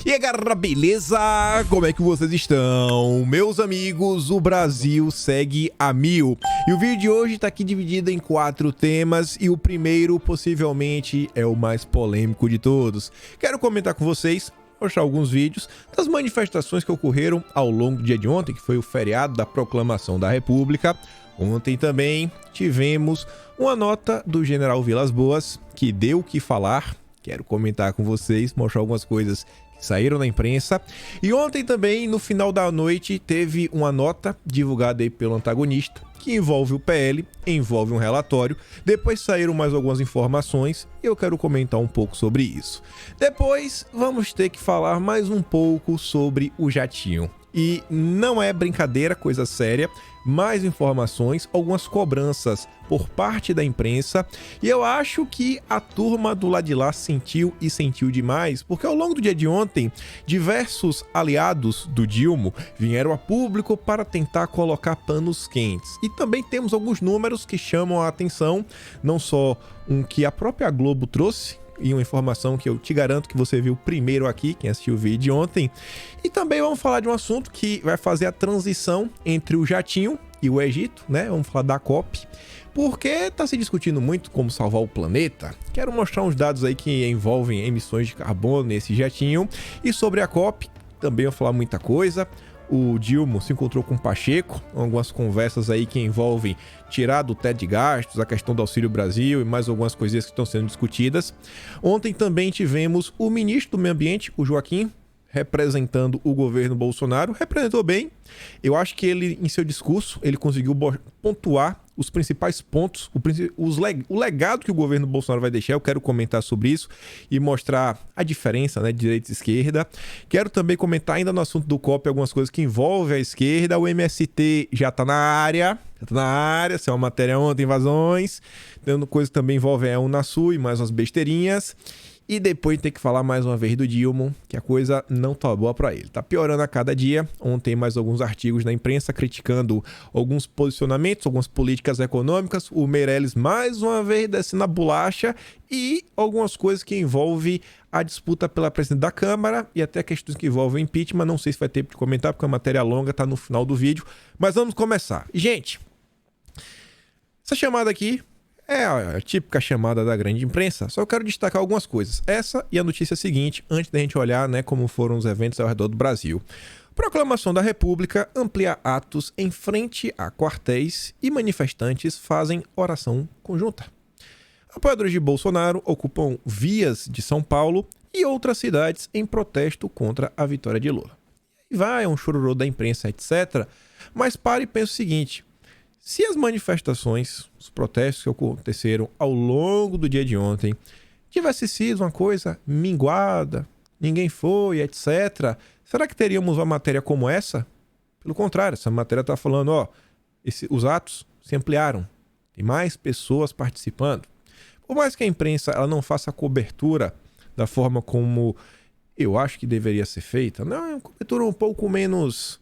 E aí galera, beleza? Como é que vocês estão? Meus amigos, o Brasil segue a mil. E o vídeo de hoje tá aqui dividido em 4 temas e o primeiro possivelmente é o mais polêmico de todos. Quero comentar com vocês, mostrar alguns vídeos das manifestações que ocorreram ao longo do dia de ontem, que foi o feriado da Proclamação da República. Ontem também tivemos uma nota do General Vilas Boas que deu o que falar. Quero comentar com vocês, mostrar algumas coisas que saíram na imprensa. E ontem também, no final da noite, teve uma nota divulgada aí pelo antagonista, que envolve o PL, envolve um relatório. Depois saíram mais algumas informações e eu quero comentar um pouco sobre isso. Depois vamos ter que falar mais um pouco sobre o jatinho. E não é brincadeira, coisa séria, mais informações, algumas cobranças por parte da imprensa, e eu acho que a turma do lado de lá sentiu e sentiu demais, porque ao longo do dia de ontem, diversos aliados do Dilma vieram a público para tentar colocar panos quentes. E também temos alguns números que chamam a atenção, não só um que a própria Globo trouxe, e uma informação que eu te garanto que você viu primeiro aqui, quem assistiu o vídeo de ontem. E também vamos falar de um assunto que vai fazer a transição entre o jatinho e o Egito, né? Vamos falar da COP, porque está se discutindo muito como salvar o planeta. Quero mostrar uns dados aí que envolvem emissões de carbono nesse jatinho. E sobre a COP, também vou falar muita coisa. O Dilma se encontrou com o Pacheco, algumas conversas aí que envolvem tirar do teto de gastos, a questão do Auxílio Brasil e mais algumas coisinhas que estão sendo discutidas. Ontem também tivemos o ministro do Meio Ambiente, o Joaquim, representando o governo Bolsonaro. Representou bem. Eu acho que ele, em seu discurso, ele conseguiu pontuar os principais pontos, o legado que o governo Bolsonaro vai deixar. Eu quero comentar sobre isso e mostrar a diferença, né, de direita e esquerda. Quero também comentar ainda no assunto do COP algumas coisas que envolvem a esquerda. O MST já está na área. Saiu uma matéria ontem, invasões. Tendo coisa que também envolve a Unasul e mais umas besteirinhas. E depois tem que falar mais uma vez do Dilma, que a coisa não tá boa para ele. Tá piorando a cada dia. Ontem mais alguns artigos na imprensa criticando alguns posicionamentos, algumas políticas econômicas. O Meirelles mais uma vez descendo a bolacha e algumas coisas que envolvem a disputa pela presidência da Câmara e até questões que envolvem o impeachment. Não sei se vai ter tempo de comentar porque a matéria longa tá no final do vídeo. Mas vamos começar. Gente, essa chamada aqui é a típica chamada da grande imprensa, só eu quero destacar algumas coisas. Essa e a notícia seguinte, antes da gente olhar, né, como foram os eventos ao redor do Brasil. Proclamação da República amplia atos em frente a quartéis e manifestantes fazem oração conjunta. Apoiadores de Bolsonaro ocupam vias de São Paulo e outras cidades em protesto contra a vitória de Lula. E vai, é um chororô da imprensa, etc. Mas pare e pense o seguinte: se as manifestações, os protestos que aconteceram ao longo do dia de ontem tivesse sido uma coisa minguada, ninguém foi, etc., será que teríamos uma matéria como essa? Pelo contrário, essa matéria está falando, os atos se ampliaram, tem mais pessoas participando. Por mais que a imprensa ela não faça a cobertura da forma como eu acho que deveria ser feita, não, é uma cobertura um pouco menos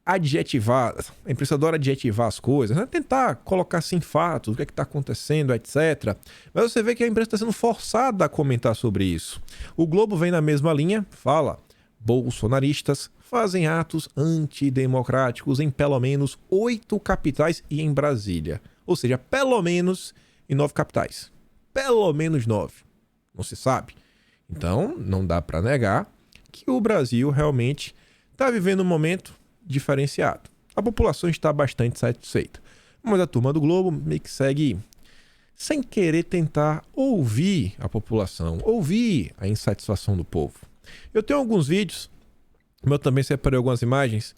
adjetivar, a imprensa adora adjetivar as coisas, né? Tentar colocar assim fatos, o que é que está acontecendo, etc. Mas você vê que a imprensa está sendo forçada a comentar sobre isso. O Globo vem na mesma linha, fala: bolsonaristas fazem atos antidemocráticos em pelo menos 8 capitais e em Brasília. Ou seja, pelo menos em 9 capitais. Pelo menos 9. Não se sabe. Então, não dá para negar que o Brasil realmente está vivendo um momento diferenciado. A população está bastante satisfeita. Mas a turma do Globo meio que segue sem querer tentar ouvir a população, ouvir a insatisfação do povo. Eu tenho alguns vídeos, mas eu também separei algumas imagens.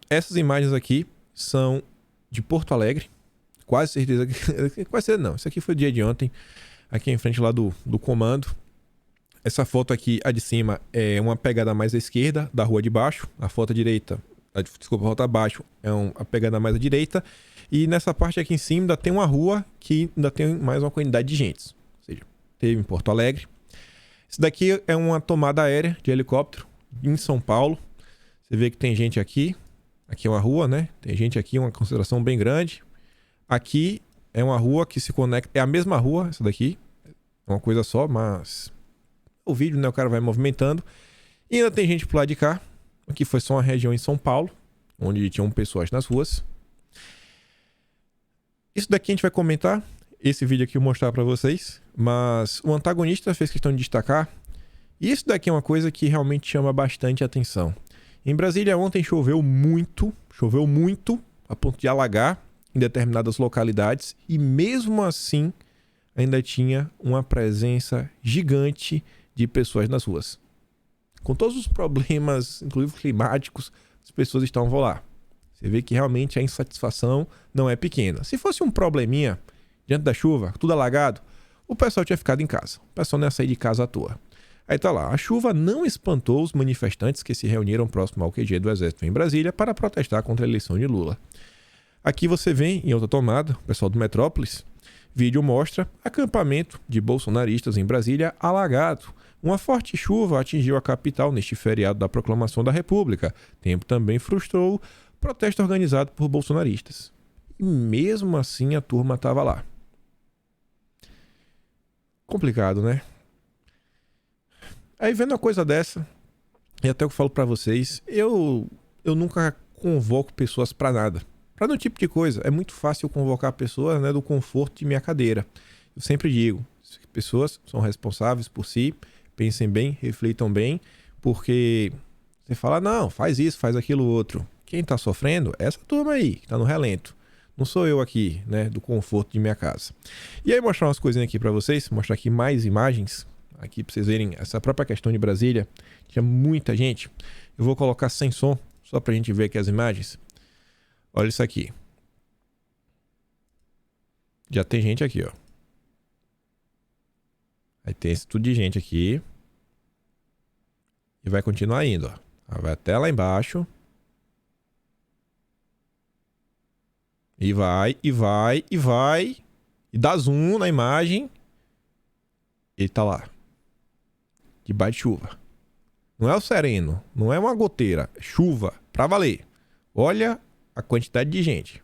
Essas imagens aqui são de Porto Alegre. Quase certeza que... Quase certeza não. Isso aqui foi o dia de ontem, aqui em frente lá do comando. Essa foto aqui, a de cima, é uma pegada mais à esquerda da rua de baixo. A foto à direita, desculpa, a foto abaixo é a pegada mais à direita. E nessa parte aqui em cima ainda tem uma rua que ainda tem mais uma quantidade de gente. Ou seja, teve em Porto Alegre. Isso daqui é uma tomada aérea de helicóptero em São Paulo. Você vê que tem gente aqui. Aqui é uma rua, né? Tem gente aqui, uma concentração bem grande. Aqui é uma rua que se conecta... É a mesma rua, essa daqui. É uma coisa só, mas... O vídeo, né? O cara vai movimentando. E ainda tem gente pro lado de cá. Aqui foi só uma região em São Paulo, onde tinham pessoas nas ruas. Isso daqui a gente vai comentar. Esse vídeo aqui eu vou mostrar pra vocês. Mas o antagonista fez questão de destacar. E isso daqui é uma coisa que realmente chama bastante atenção. Em Brasília ontem choveu muito a ponto de alagar em determinadas localidades. E mesmo assim ainda tinha uma presença gigante de pessoas nas ruas. Com todos os problemas, inclusive climáticos, as pessoas estavam lá. Você vê que realmente a insatisfação não é pequena. Se fosse um probleminha diante da chuva, tudo alagado, o pessoal tinha ficado em casa. O pessoal não ia sair de casa à toa. Aí tá lá, a chuva não espantou os manifestantes que se reuniram próximo ao QG do Exército em Brasília para protestar contra a eleição de Lula. Aqui você vê, em outra tomada, o pessoal do Metrópolis, vídeo mostra acampamento de bolsonaristas em Brasília alagado. Uma forte chuva atingiu a capital neste feriado da proclamação da República. Tempo também frustrou o protesto organizado por bolsonaristas. E mesmo assim a turma estava lá. Complicado, né? Aí vendo uma coisa dessa, e até eu falo pra vocês, eu nunca convoco pessoas pra nada. Pra nenhum tipo de coisa. É muito fácil convocar pessoas, né, do conforto de minha cadeira. Eu sempre digo, pessoas são responsáveis por si, pensem bem, reflitam bem, porque você fala, não, faz isso, faz aquilo outro. Quem tá sofrendo é essa turma aí, que tá no relento. Não sou eu aqui, né, do conforto de minha casa. E aí mostrar umas coisinhas aqui pra vocês, mostrar aqui mais imagens, aqui pra vocês verem essa própria questão de Brasília. Tinha muita gente. Eu vou colocar sem som, só pra gente ver aqui as imagens. Olha isso aqui. Já tem gente aqui, ó. Aí tem esse tudo de gente aqui. E vai continuar indo, ó. Vai até lá embaixo. E vai, e vai, e vai. E dá zoom na imagem. Ele tá lá. Debaixo de chuva. Não é o sereno. Não é uma goteira. É chuva. Pra valer. Olha a quantidade de gente.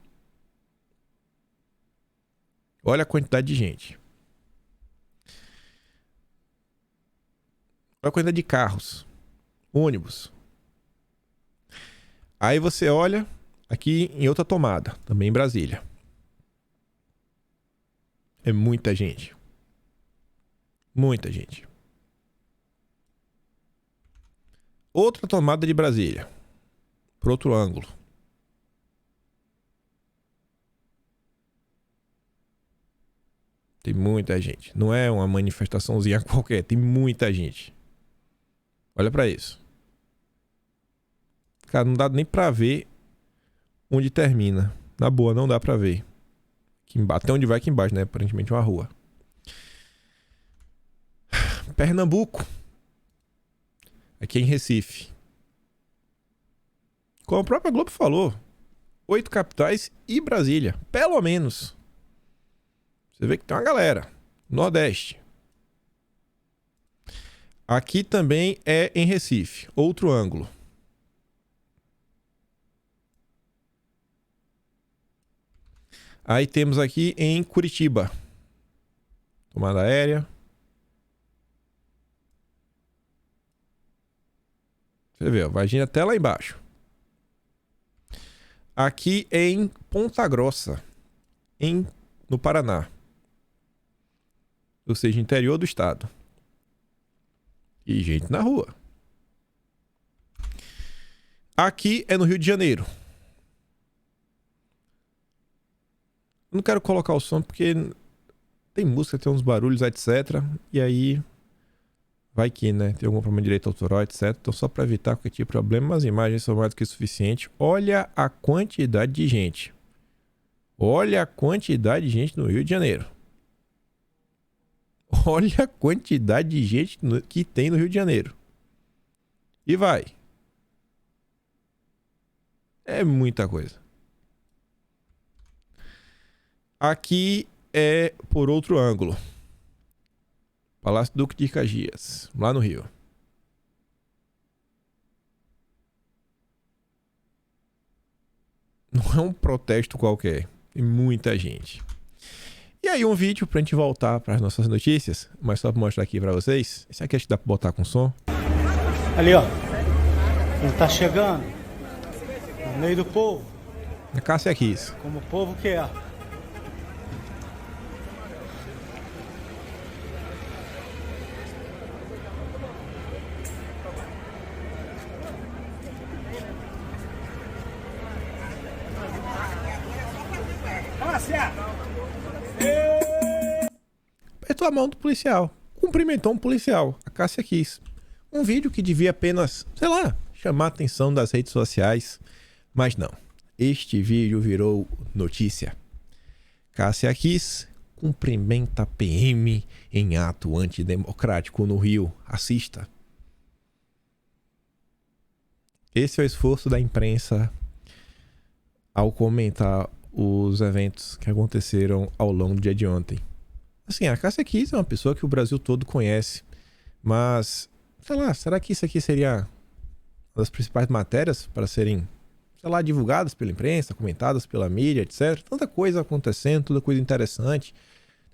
Olha a quantidade de gente. Olha a quantidade de carros. Ônibus. Aí você olha aqui em outra tomada. Também em Brasília. É muita gente. Muita gente. Outra tomada de Brasília. Por outro ângulo. Tem muita gente. Não é uma manifestaçãozinha qualquer. Tem muita gente. Olha pra isso. Cara, não dá nem pra ver onde termina. Na boa, não dá pra ver. Até onde vai aqui embaixo, né? Aparentemente uma rua. Pernambuco. Aqui em Recife. Como a própria Globo falou. 8 capitais e Brasília. Pelo menos. Você vê que tem uma galera. Nordeste. Aqui também é em Recife. Outro ângulo. Aí temos aqui em Curitiba. Tomada aérea. Você vê, ó, vai indo até lá embaixo. Aqui em Ponta Grossa. No Paraná. Ou seja, interior do estado. E gente na rua. Aqui é no Rio de Janeiro. Eu não quero colocar o som porque tem música, tem uns barulhos, etc. E aí vai que, né? Tem algum problema de direito autoral, etc. Então só para evitar qualquer tipo de problema, as imagens são mais do que suficiente. Olha a quantidade de gente. Olha a quantidade de gente no Rio de Janeiro. Olha a quantidade de gente que tem no Rio de Janeiro. E vai. É muita coisa. Aqui é por outro ângulo. Palácio Duque de Caxias, lá no Rio. Não é um protesto qualquer. Tem muita gente. E aí um vídeo pra gente voltar para as nossas notícias, mas só pra mostrar aqui pra vocês. Esse aqui acho que dá pra botar com som. Ali, ó. Ele tá chegando no meio do povo. A Cássia Kiss. Como o povo que é. Apertou a mão do policial. Cumprimentou um policial. A Cássia Kiss. Um vídeo que devia apenas, sei lá, chamar a atenção das redes sociais. Mas não. Este vídeo virou notícia. Cássia Kiss cumprimenta PM em ato antidemocrático no Rio. Assista. Esse é o esforço da imprensa ao comentar os eventos que aconteceram ao longo do dia de ontem. Assim, a Cássia Kiss é uma pessoa que o Brasil todo conhece, mas, sei lá, será que isso aqui seria uma das principais matérias para serem, sei lá, divulgadas pela imprensa, comentadas pela mídia, etc. Tanta coisa acontecendo, toda coisa interessante.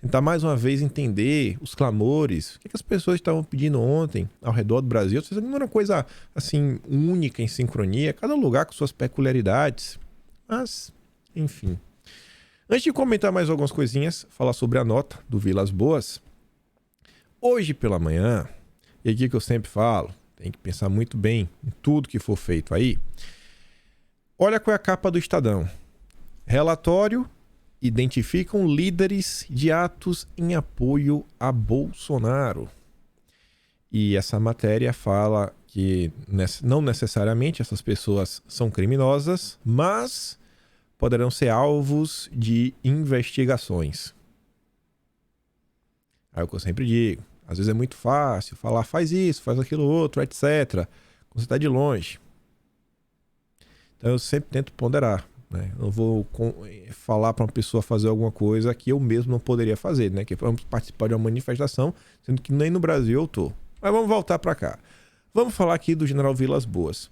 Tentar mais uma vez entender os clamores, o que as pessoas estavam pedindo ontem ao redor do Brasil. Isso não era uma coisa, assim, única, em sincronia, cada lugar com suas peculiaridades. Mas, enfim. Antes de comentar mais algumas coisinhas, falar sobre a nota do Vilas Boas. Hoje pela manhã, e aqui que eu sempre falo, tem que pensar muito bem em tudo que for feito aí. Olha qual é a capa do Estadão. Relatório identificam líderes de atos em apoio a Bolsonaro. E essa matéria fala que não necessariamente essas pessoas são criminosas, mas poderão ser alvos de investigações. É o que eu sempre digo. Às vezes é muito fácil falar, faz isso, faz aquilo outro, etc. Quando você está de longe. Então eu sempre tento ponderar. Né? Eu não vou falar para uma pessoa fazer alguma coisa que eu mesmo não poderia fazer. Né? Que vamos participar de uma manifestação, sendo que nem no Brasil eu estou. Mas vamos voltar para cá. Vamos falar aqui do general Vilas Boas.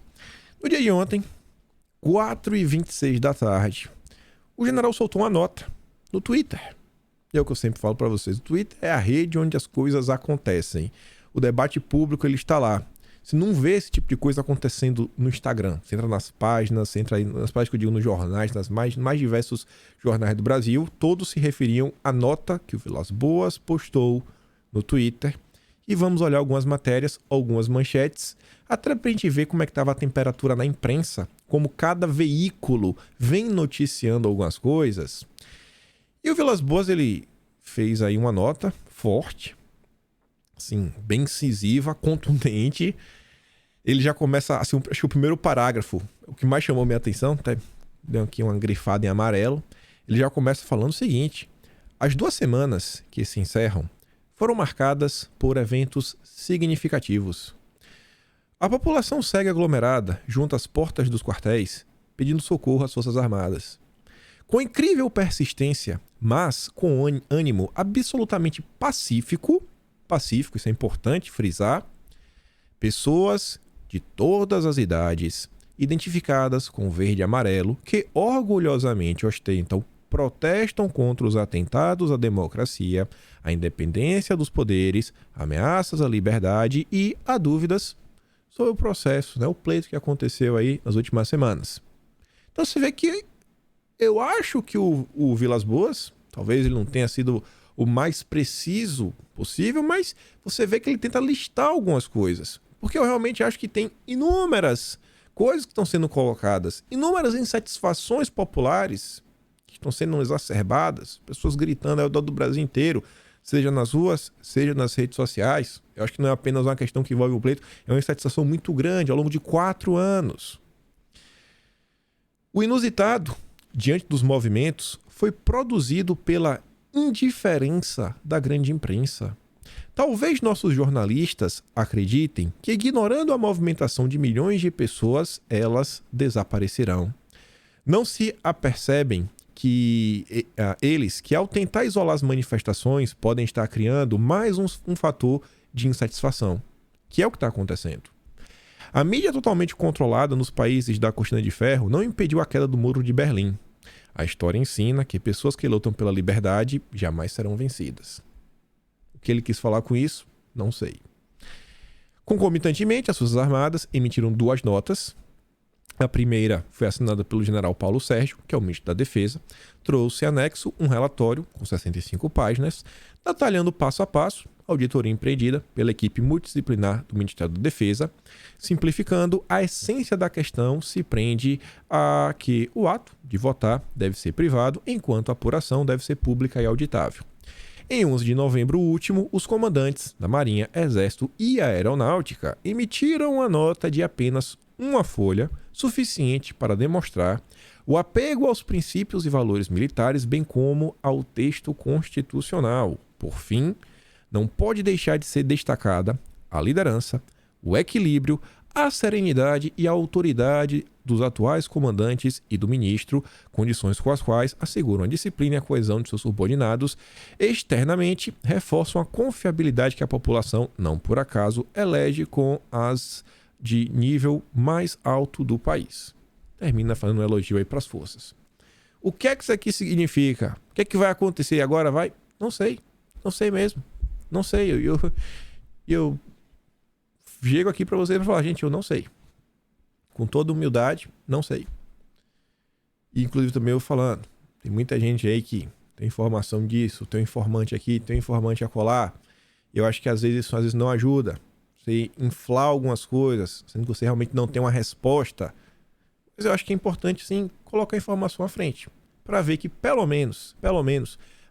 No dia de ontem, 4h26 da tarde, o general soltou uma nota no Twitter. É o que eu sempre falo para vocês. O Twitter é a rede onde as coisas acontecem. O debate público ele está lá. Você não vê esse tipo de coisa acontecendo no Instagram. Você entra nas páginas, você entra aí nas páginas que eu digo nos jornais, nas mais diversos jornais do Brasil. Todos se referiam à nota que o Vilas Boas postou no Twitter. E vamos olhar algumas matérias, algumas manchetes, até para a gente ver como é que estava a temperatura na imprensa, como cada veículo vem noticiando algumas coisas. E o Vilas Boas, ele fez aí uma nota forte, assim, bem incisiva, contundente. Ele já começa, assim, acho que o primeiro parágrafo, o que mais chamou minha atenção, até deu aqui uma grifada em amarelo, ele já começa falando o seguinte: as 2 semanas que se encerram foram marcadas por eventos significativos. A população segue aglomerada junto às portas dos quartéis, pedindo socorro às Forças Armadas. Com incrível persistência, mas com ânimo absolutamente pacífico, isso é importante frisar, pessoas de todas as idades, identificadas com verde e amarelo, que orgulhosamente ostentam, protestam contra os atentados à democracia, à independência dos poderes, ameaças à liberdade e há dúvidas sobre o processo, né, o pleito que aconteceu aí nas últimas semanas. Então você vê que eu acho que o Vilas Boas, talvez ele não tenha sido o mais preciso possível, mas você vê que ele tenta listar algumas coisas. Porque eu realmente acho que tem inúmeras coisas que estão sendo colocadas, inúmeras insatisfações populares que estão sendo exacerbadas, pessoas gritando ao redor do Brasil inteiro, seja nas ruas, seja nas redes sociais. Eu acho que não é apenas uma questão que envolve o pleito, é uma insatisfação muito grande ao longo de 4 anos. O inusitado, diante dos movimentos, foi produzido pela indiferença da grande imprensa. Talvez nossos jornalistas acreditem que, ignorando a movimentação de milhões de pessoas, elas desaparecerão. Não se apercebem que eles, que ao tentar isolar as manifestações, podem estar criando mais um fator de insatisfação, que é o que está acontecendo. A mídia totalmente controlada nos países da Cortina de Ferro não impediu a queda do Muro de Berlim. A história ensina que pessoas que lutam pela liberdade jamais serão vencidas. O que ele quis falar com isso? Não sei. Concomitantemente, as Forças Armadas emitiram 2 notas. A primeira foi assinada pelo general Paulo Sérgio, que é o ministro da Defesa. Trouxe anexo um relatório com 65 páginas, detalhando passo a passo a auditoria empreendida pela equipe multidisciplinar do Ministério da Defesa. Simplificando, a essência da questão se prende a que o ato de votar deve ser privado, enquanto a apuração deve ser pública e auditável. Em 11 de novembro último, os comandantes da Marinha, Exército e Aeronáutica emitiram uma nota de apenas uma folha, suficiente para demonstrar o apego aos princípios e valores militares, bem como ao texto constitucional. Por fim, não pode deixar de ser destacada a liderança, o equilíbrio, a serenidade e a autoridade dos atuais comandantes e do ministro, condições com as quais asseguram a disciplina e a coesão de seus subordinados, externamente reforçam a confiabilidade que a população, não por acaso, elege com as de nível mais alto do país. Termina fazendo um elogio aí para as forças. O que é que isso aqui significa? O que é que vai acontecer agora? Vai? Não sei. Não sei mesmo. Não sei. Eu chego aqui para vocês para falar, gente, eu não sei. Com toda humildade, não sei. E, inclusive também eu falando, tem muita gente aí que tem informação disso, tem um informante aqui, tem um informante acolá. Eu acho que às vezes isso não ajuda. Você inflar algumas coisas, sendo que você realmente não tem uma resposta. Mas eu acho que é importante, sim, colocar a informação à frente. Para ver que, pelo menos,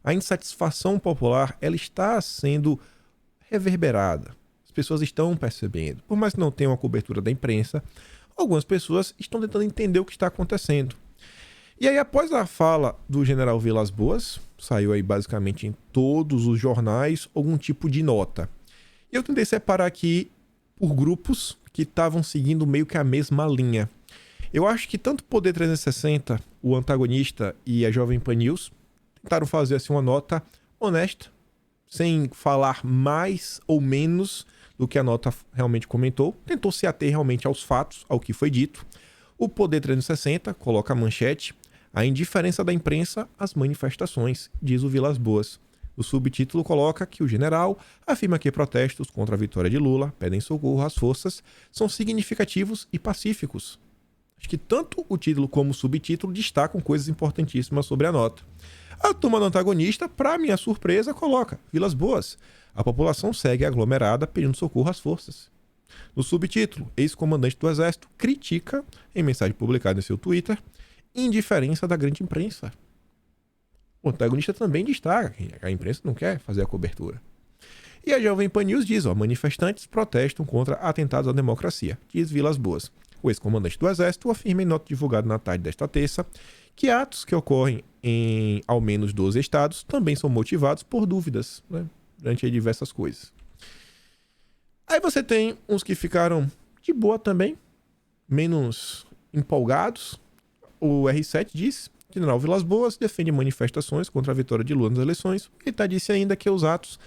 a insatisfação popular, ela está sendo reverberada. As pessoas estão percebendo. Por mais que não tenha uma cobertura da imprensa, algumas pessoas estão tentando entender o que está acontecendo. E aí, após a fala do general Vilas Boas, saiu aí basicamente em todos os jornais algum tipo de nota. E eu tentei separar aqui por grupos que estavam seguindo meio que a mesma linha. Eu acho que tanto o Poder 360, o antagonista e a Jovem Pan News tentaram fazer assim uma nota honesta, sem falar mais ou menos do que a nota realmente comentou. Tentou se ater realmente aos fatos, ao que foi dito. O Poder 360 coloca a manchete: a indiferença da imprensa às manifestações, diz o Vilas Boas. O subtítulo coloca que o general afirma que protestos contra a vitória de Lula pedem socorro às forças, são significativos e pacíficos. Acho que tanto o título como o subtítulo destacam coisas importantíssimas sobre a nota. A turma do antagonista, para minha surpresa, coloca: Vilas Boas, a população segue aglomerada pedindo socorro às forças. No subtítulo, ex-comandante do Exército critica, em mensagem publicada em seu Twitter, indiferença da grande imprensa. O antagonista também destaca que a imprensa não quer fazer a cobertura. E a Jovem Pan News diz: manifestantes protestam contra atentados à democracia, diz Vilas Boas. O ex-comandante do Exército afirma em nota divulgada na tarde desta terça que atos que ocorrem em ao menos 12 estados também são motivados por dúvidas, durante diversas coisas. Aí você tem uns que ficaram de boa também, menos empolgados. O R7 diz: general Vilas Boas defende manifestações contra a vitória de Lula nas eleições. Ele disse ainda que os atos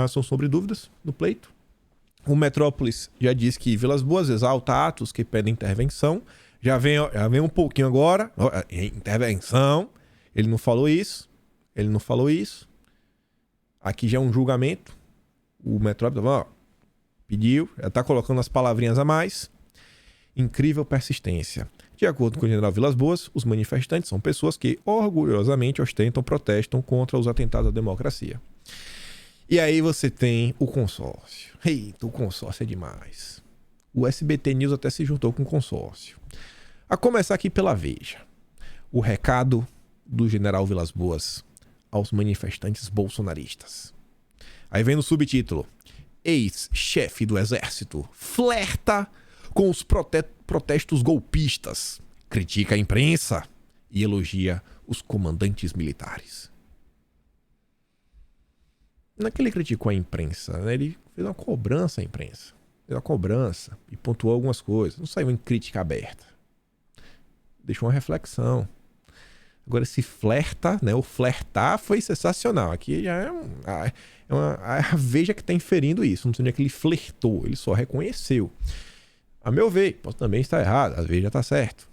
são sobre dúvidas no pleito. O Metrópolis já diz que Vilas Boas exalta atos que pedem intervenção. Já vem um pouquinho agora. Intervenção. Ele não falou isso. Aqui já é um julgamento. O Metrópolis pediu, já está colocando as palavrinhas a mais. Incrível persistência. De acordo com o general Vilas Boas, os manifestantes são pessoas que orgulhosamente protestam contra os atentados à democracia. E aí você tem o consórcio. Eita, o consórcio é demais. O SBT News até se juntou com o consórcio. A começar aqui pela Veja. O recado do general Vilas Boas aos manifestantes bolsonaristas. Aí vem no subtítulo: ex-chefe do Exército flerta com os protestos golpistas, critica a imprensa e elogia os comandantes militares. Não é que ele criticou a imprensa, ele fez uma cobrança à imprensa. Fez uma cobrança e pontuou algumas coisas. Não saiu em crítica aberta. Deixou uma reflexão. Agora, esse flerta, o flertar foi sensacional. Aqui já é a Veja que está inferindo isso. Não sei que ele flertou, ele só reconheceu. A meu ver, posso também estar errado, às vezes já está certo.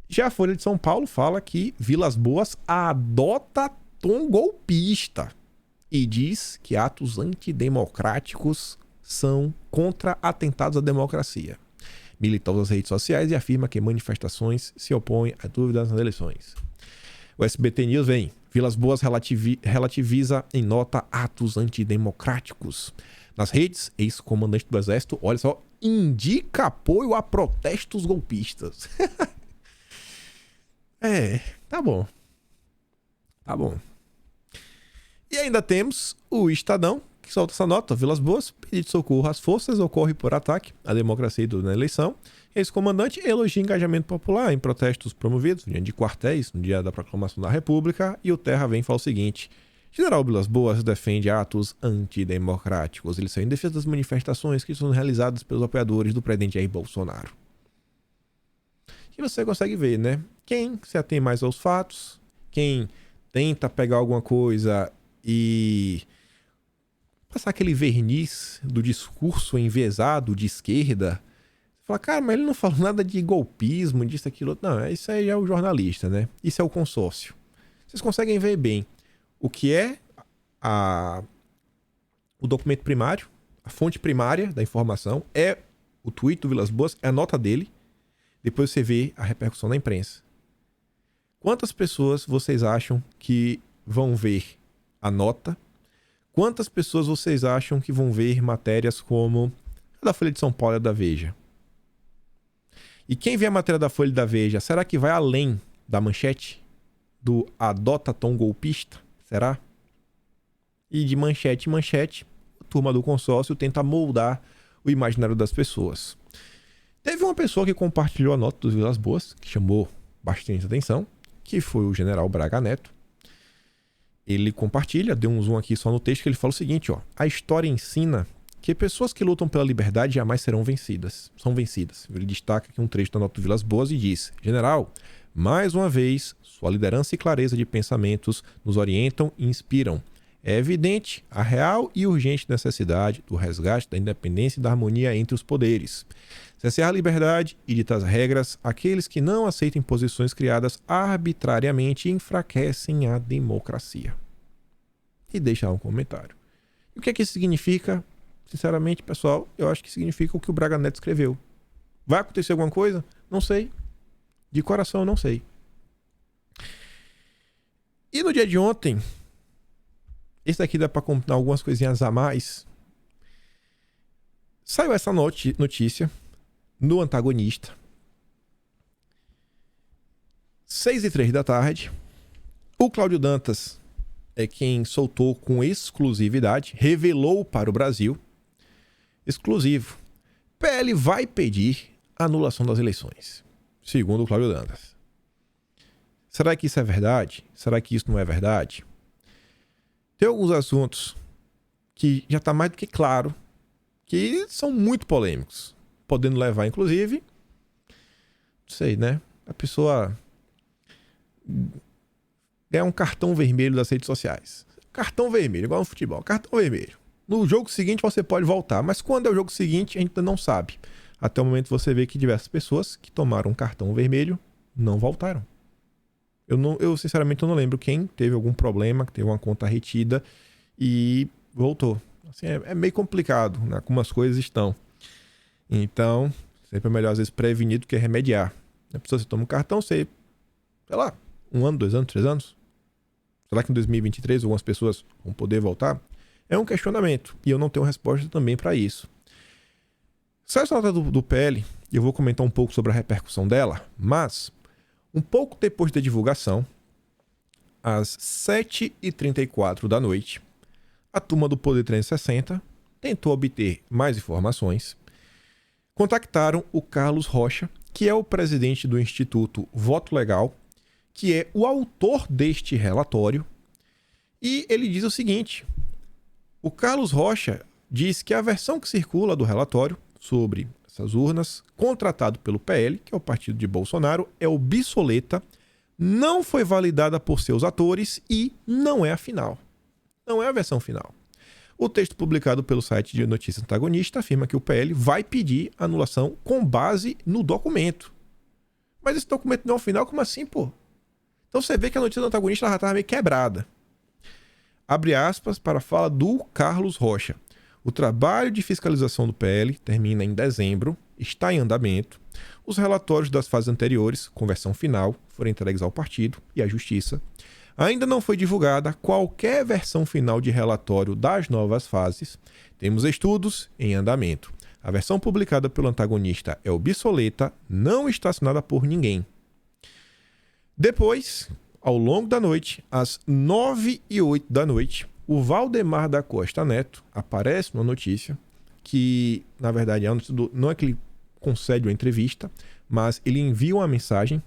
Já a Folha de São Paulo fala que Vilas Boas adota tom golpista e diz que atos antidemocráticos são contra atentados à democracia. Milita nas redes sociais e afirma que manifestações se opõem a dúvidas nas eleições. O SBT News vem. Vilas Boas relativiza em nota atos antidemocráticos. Nas redes, ex-comandante do Exército, olha só, indica apoio a protestos golpistas. Tá bom. Tá bom. E ainda temos o Estadão, que solta essa nota. Vilas Boas, pedido de socorro às forças, ocorre por ataque à democracia e na eleição. Ex-comandante elogia engajamento popular em protestos promovidos no dia de quartéis, no dia da proclamação da República. E o Terra vem falar o seguinte: General Vilas Boas defende atos antidemocráticos. Eles são em defesa das manifestações que são realizadas pelos apoiadores do presidente Jair Bolsonaro. E você consegue ver, né? Quem se atém mais aos fatos, quem tenta pegar alguma coisa e passar aquele verniz do discurso enviesado de esquerda, fala, cara, mas ele não falou nada de golpismo, disso, aquilo. Não, isso aí é o jornalista, né? Isso é o consórcio. Vocês conseguem ver bem o que é o documento primário, a fonte primária da informação, é o tweet do Vilas Boas, é a nota dele. Depois você vê a repercussão na imprensa. Quantas pessoas vocês acham que vão ver a nota? Quantas pessoas vocês acham que vão ver matérias como a da Folha de São Paulo e a da Veja? E quem vê a matéria da Folha e da Veja, será que vai além da manchete? Do adota tom golpista? Será? E de manchete em manchete, a turma do consórcio tenta moldar o imaginário das pessoas. Teve uma pessoa que compartilhou a nota dos Vilas Boas, que chamou bastante atenção, que foi o general Braga Neto. Ele compartilha, deu um zoom aqui só no texto, que ele fala o seguinte, ó: a história ensina que pessoas que lutam pela liberdade jamais serão vencidas. São vencidas. Ele destaca aqui um trecho da nota do Vilas Boas e diz: General, mais uma vez, sua liderança e clareza de pensamentos nos orientam e inspiram. É evidente a real e urgente necessidade do resgate da independência e da harmonia entre os poderes. Cercear a liberdade e ditar as regras, aqueles que não aceitem posições criadas arbitrariamente enfraquecem a democracia. E deixar um comentário. E o que é que isso significa? Sinceramente, pessoal, eu acho que significa o que o Braga Neto escreveu. Vai acontecer alguma coisa? Não sei. De coração, eu não sei. E no dia de ontem, esse daqui dá para contar algumas coisinhas a mais. Saiu essa notícia no Antagonista, 6h03 da tarde. O Cláudio Dantas é quem soltou com exclusividade, revelou para o Brasil, exclusivo: PL vai pedir anulação das eleições, segundo o Cláudio Dantas. Será que isso é verdade? Será que isso não é verdade? Tem alguns assuntos que já está mais do que claro que são muito polêmicos, podendo levar, inclusive, não sei, né? A pessoa ganhar um cartão vermelho das redes sociais. Cartão vermelho, igual no futebol, cartão vermelho. No jogo seguinte você pode voltar, mas quando é o jogo seguinte a gente não sabe. Até o momento você vê que diversas pessoas que tomaram um cartão vermelho não voltaram. Eu sinceramente não lembro quem teve algum problema, que teve uma conta retida e voltou. Assim, é meio complicado, né? Como as coisas estão. Então, sempre é melhor às vezes prevenir do que remediar. A pessoa, você toma um cartão, sei lá, 1 ano, 2 anos, 3 anos. Será que em 2023 algumas pessoas vão poder voltar? É um questionamento e eu não tenho resposta também para isso. Sai essa nota do PL, e eu vou comentar um pouco sobre a repercussão dela, mas um pouco depois da divulgação, às 7h34 da noite, a turma do Poder 360 tentou obter mais informações. Contactaram o Carlos Rocha, que é o presidente do Instituto Voto Legal, que é o autor deste relatório, e ele diz o seguinte: o Carlos Rocha diz que a versão que circula do relatório sobre essas urnas, contratado pelo PL, que é o partido de Bolsonaro, é obsoleta, não foi validada por seus atores e não é a final. Não é a versão final. O texto publicado pelo site de notícias Antagonista afirma que o PL vai pedir anulação com base no documento. Mas esse documento não é o final? Como assim, pô? Então você vê que a notícia do antagonista já estava meio quebrada. Abre aspas para a fala do Carlos Rocha. O trabalho de fiscalização do PL termina em dezembro, está em andamento. Os relatórios das fases anteriores, com versão final, foram entregues ao partido e à Justiça. Ainda não foi divulgada qualquer versão final de relatório das novas fases. Temos estudos em andamento. A versão publicada pelo antagonista é obsoleta, não está assinada por ninguém. Depois, ao longo da noite, às 9h08 da noite, o Valdemar da Costa Neto aparece numa notícia que, na verdade, não é que ele concede uma entrevista, mas ele envia uma mensagem.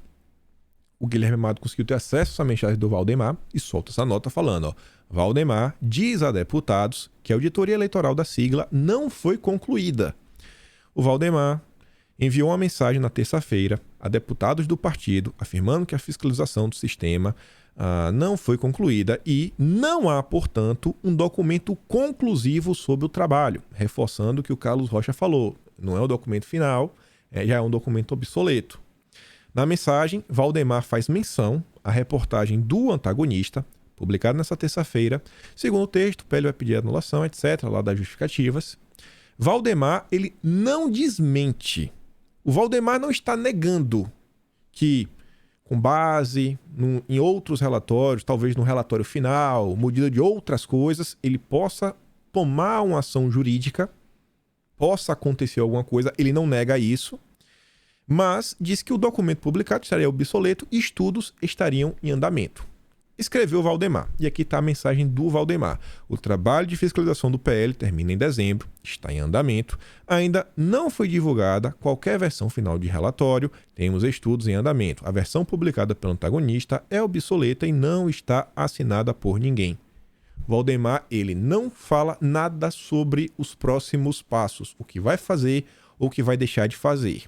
O Guilherme Amado conseguiu ter acesso a essa mensagem do Valdemar e solta essa nota falando, ó, Valdemar diz a deputados que a auditoria eleitoral da sigla não foi concluída. O Valdemar enviou uma mensagem na terça-feira a deputados do partido afirmando que a fiscalização do sistema não foi concluída e não há, portanto, um documento conclusivo sobre o trabalho, reforçando o que o Carlos Rocha falou. Não é o documento final, já é um documento obsoleto. Na mensagem, Valdemar faz menção à reportagem do antagonista, publicada nessa terça-feira. Segundo o texto, o PL vai pedir anulação, etc., lá das justificativas. Valdemar, ele não desmente. O Valdemar não está negando que, com base em outros relatórios, talvez no relatório final, medida de outras coisas, ele possa tomar uma ação jurídica, possa acontecer alguma coisa, ele não nega isso, mas diz que o documento publicado estaria obsoleto e estudos estariam em andamento. Escreveu Valdemar, e aqui está a mensagem do Valdemar. O trabalho de fiscalização do PL termina em dezembro, está em andamento, ainda não foi divulgada qualquer versão final de relatório, temos estudos em andamento. A versão publicada pelo antagonista é obsoleta e não está assinada por ninguém. Valdemar, ele não fala nada sobre os próximos passos, o que vai fazer ou o que vai deixar de fazer.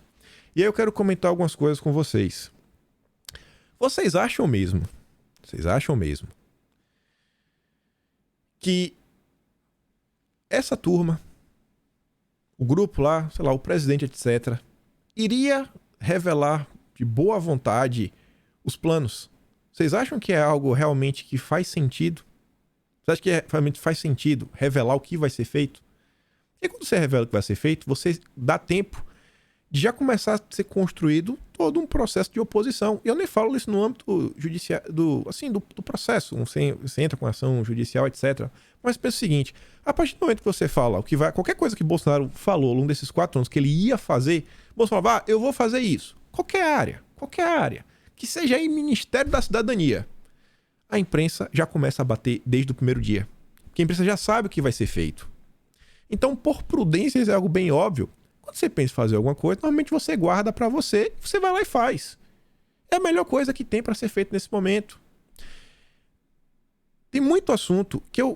E aí eu quero comentar algumas coisas com vocês. Vocês acham mesmo que essa turma, o grupo lá, sei lá, o presidente, etc., iria revelar de boa vontade os planos? Vocês acham que é algo realmente que faz sentido? Vocês acham que realmente faz sentido revelar o que vai ser feito? E quando você revela o que vai ser feito, você dá tempo de já começar a ser construído todo um processo de oposição. E eu nem falo isso no âmbito judicial, do processo. Você entra com ação judicial, etc. Mas pensa o seguinte, a partir do momento que você fala o que vai, qualquer coisa que Bolsonaro falou ao longo desses 4 anos que ele ia fazer, Bolsonaro fala, eu vou fazer isso. Qualquer área. Que seja aí Ministério da Cidadania. A imprensa já começa a bater desde o primeiro dia. Porque a imprensa já sabe o que vai ser feito. Então, por prudência, isso é algo bem óbvio. Quando você pensa em fazer alguma coisa, normalmente você guarda pra você, você vai lá e faz. É a melhor coisa que tem pra ser feito nesse momento. Tem muito assunto que eu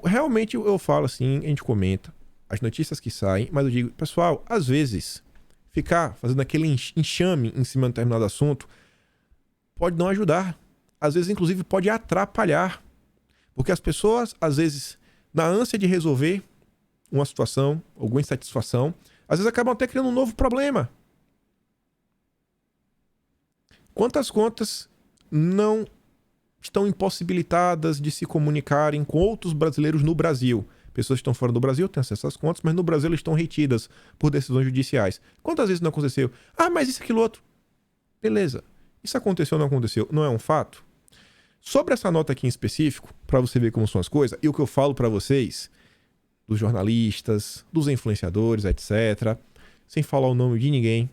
falo assim, a gente comenta, as notícias que saem, mas eu digo, pessoal, às vezes, ficar fazendo aquele enxame em cima de um determinado assunto pode não ajudar. Às vezes, inclusive, pode atrapalhar. Porque as pessoas, às vezes, na ânsia de resolver uma situação, alguma insatisfação, às vezes acabam até criando um novo problema. Quantas contas não estão impossibilitadas de se comunicarem com outros brasileiros no Brasil? Pessoas que estão fora do Brasil têm acesso às contas, mas no Brasil eles estão retidas por decisões judiciais. Quantas vezes não aconteceu? Ah, mas isso, aquilo, outro. Beleza. Isso aconteceu ou não aconteceu? Não é um fato? Sobre essa nota aqui em específico, para você ver como são as coisas, e o que eu falo para vocês, dos jornalistas, dos influenciadores, etc., sem falar o nome de ninguém,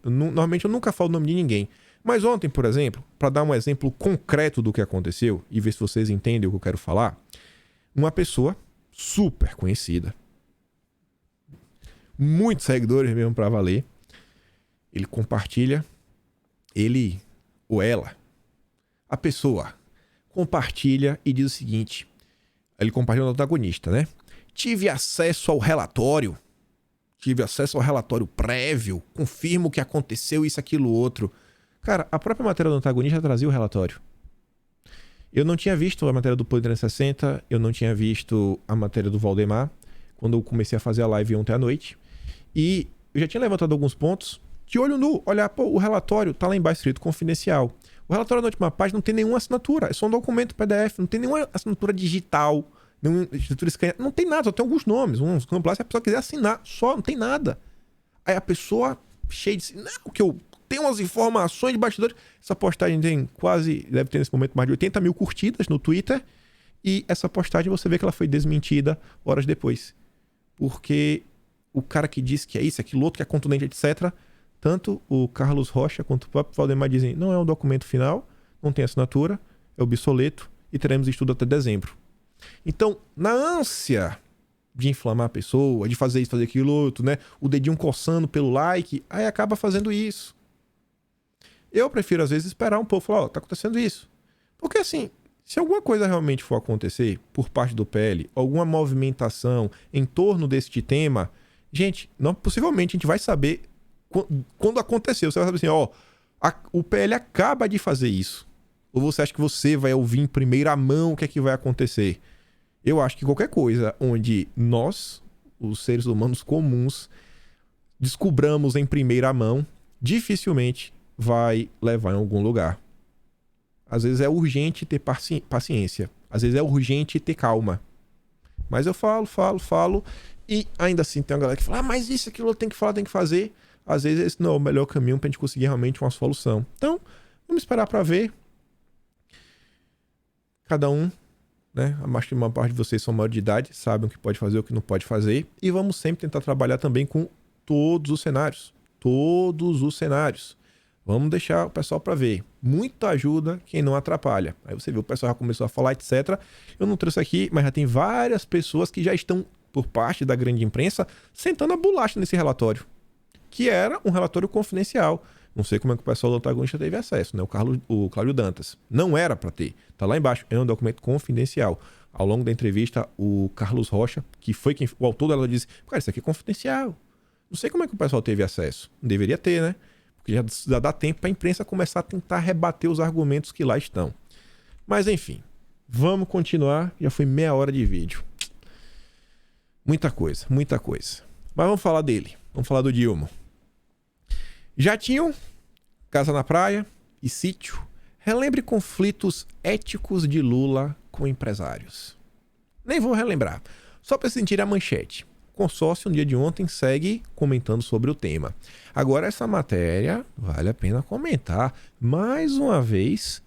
normalmente eu nunca falo o nome de ninguém, mas ontem, por exemplo, para dar um exemplo concreto do que aconteceu, e ver se vocês entendem o que eu quero falar, uma pessoa super conhecida, muitos seguidores mesmo para valer, ele compartilha, ele ou ela, a pessoa compartilha e diz o seguinte, ele compartilha no antagonista, né? Tive acesso ao relatório prévio, confirmo que aconteceu isso, aquilo, outro. Cara, a própria matéria do antagonista trazia o relatório. Eu não tinha visto a matéria do Poder 360, eu não tinha visto a matéria do Valdemar, quando eu comecei a fazer a live ontem à noite. E eu já tinha levantado alguns pontos, de olho nu, olhar, pô, o relatório tá lá embaixo escrito confidencial. O relatório na última página não tem nenhuma assinatura, é só um documento PDF, não tem nenhuma assinatura digital, nenhuma assinatura escaneada, não tem nada, só tem alguns nomes, uns campos lá, se a pessoa quiser assinar, só, não tem nada. Aí a pessoa cheia de... Não, que eu tenho umas informações de bastidores. Essa postagem tem quase, deve ter nesse momento mais de 80 mil curtidas no Twitter, e essa postagem você vê que ela foi desmentida horas depois. Porque o cara que disse que é isso, aquilo outro, que é contundente, etc., tanto o Carlos Rocha quanto o próprio Valdemar dizem, não é um documento final, não tem assinatura, é obsoleto e teremos estudo até dezembro. Então, na ânsia de inflamar a pessoa, de fazer isso, fazer aquilo outro, né? O dedinho coçando pelo like, aí acaba fazendo isso. Eu prefiro, às vezes, esperar um pouco, falar, ó, tá acontecendo isso. Porque, assim, se alguma coisa realmente for acontecer por parte do PL, alguma movimentação em torno deste tema, gente, não, possivelmente a gente vai saber quando aconteceu. Você vai saber assim, ó, o PL acaba de fazer isso. Ou você acha que você vai ouvir em primeira mão o que é que vai acontecer? Eu acho que qualquer coisa onde nós, os seres humanos comuns, descobramos em primeira mão, dificilmente vai levar em algum lugar. Às vezes é urgente ter paciência. Às vezes é urgente ter calma. Mas eu falo. E ainda assim tem uma galera que fala, mas isso, aquilo eu tenho que falar, tem que fazer. Às vezes esse não é o melhor caminho pra gente conseguir realmente uma solução. Então, vamos esperar pra ver. Cada um, né? Acho que uma parte de vocês são maior de idade, sabem o que pode fazer, o que não pode fazer. E vamos sempre tentar trabalhar também com todos os cenários. Todos os cenários. Vamos deixar o pessoal para ver. Muita ajuda quem não atrapalha. Aí você viu, o pessoal já começou a falar, etc. Eu não trouxe aqui, mas já tem várias pessoas que já estão, por parte da grande imprensa, sentando a bolacha nesse relatório. Que era um relatório confidencial. Não sei como é que o pessoal do Antagonista teve acesso, né? O Cláudio Dantas. Não era para ter. Tá lá embaixo. É um documento confidencial. Ao longo da entrevista, o Carlos Rocha, que foi o autor dela, disse, cara, isso aqui é confidencial. Não sei como é que o pessoal teve acesso. Não deveria ter, né? Porque já dá tempo para a imprensa começar a tentar rebater os argumentos que lá estão. Mas enfim, vamos continuar. Já foi meia hora de vídeo. Muita coisa. Mas vamos falar dele. Vamos falar do Dilma. Jatinho, casa na praia e sítio. Relembre conflitos éticos de Lula com empresários. Nem vou relembrar. Só para sentir a manchete. O consórcio, no dia de ontem, segue comentando sobre o tema. Agora, essa matéria vale a pena comentar. Mais uma vez,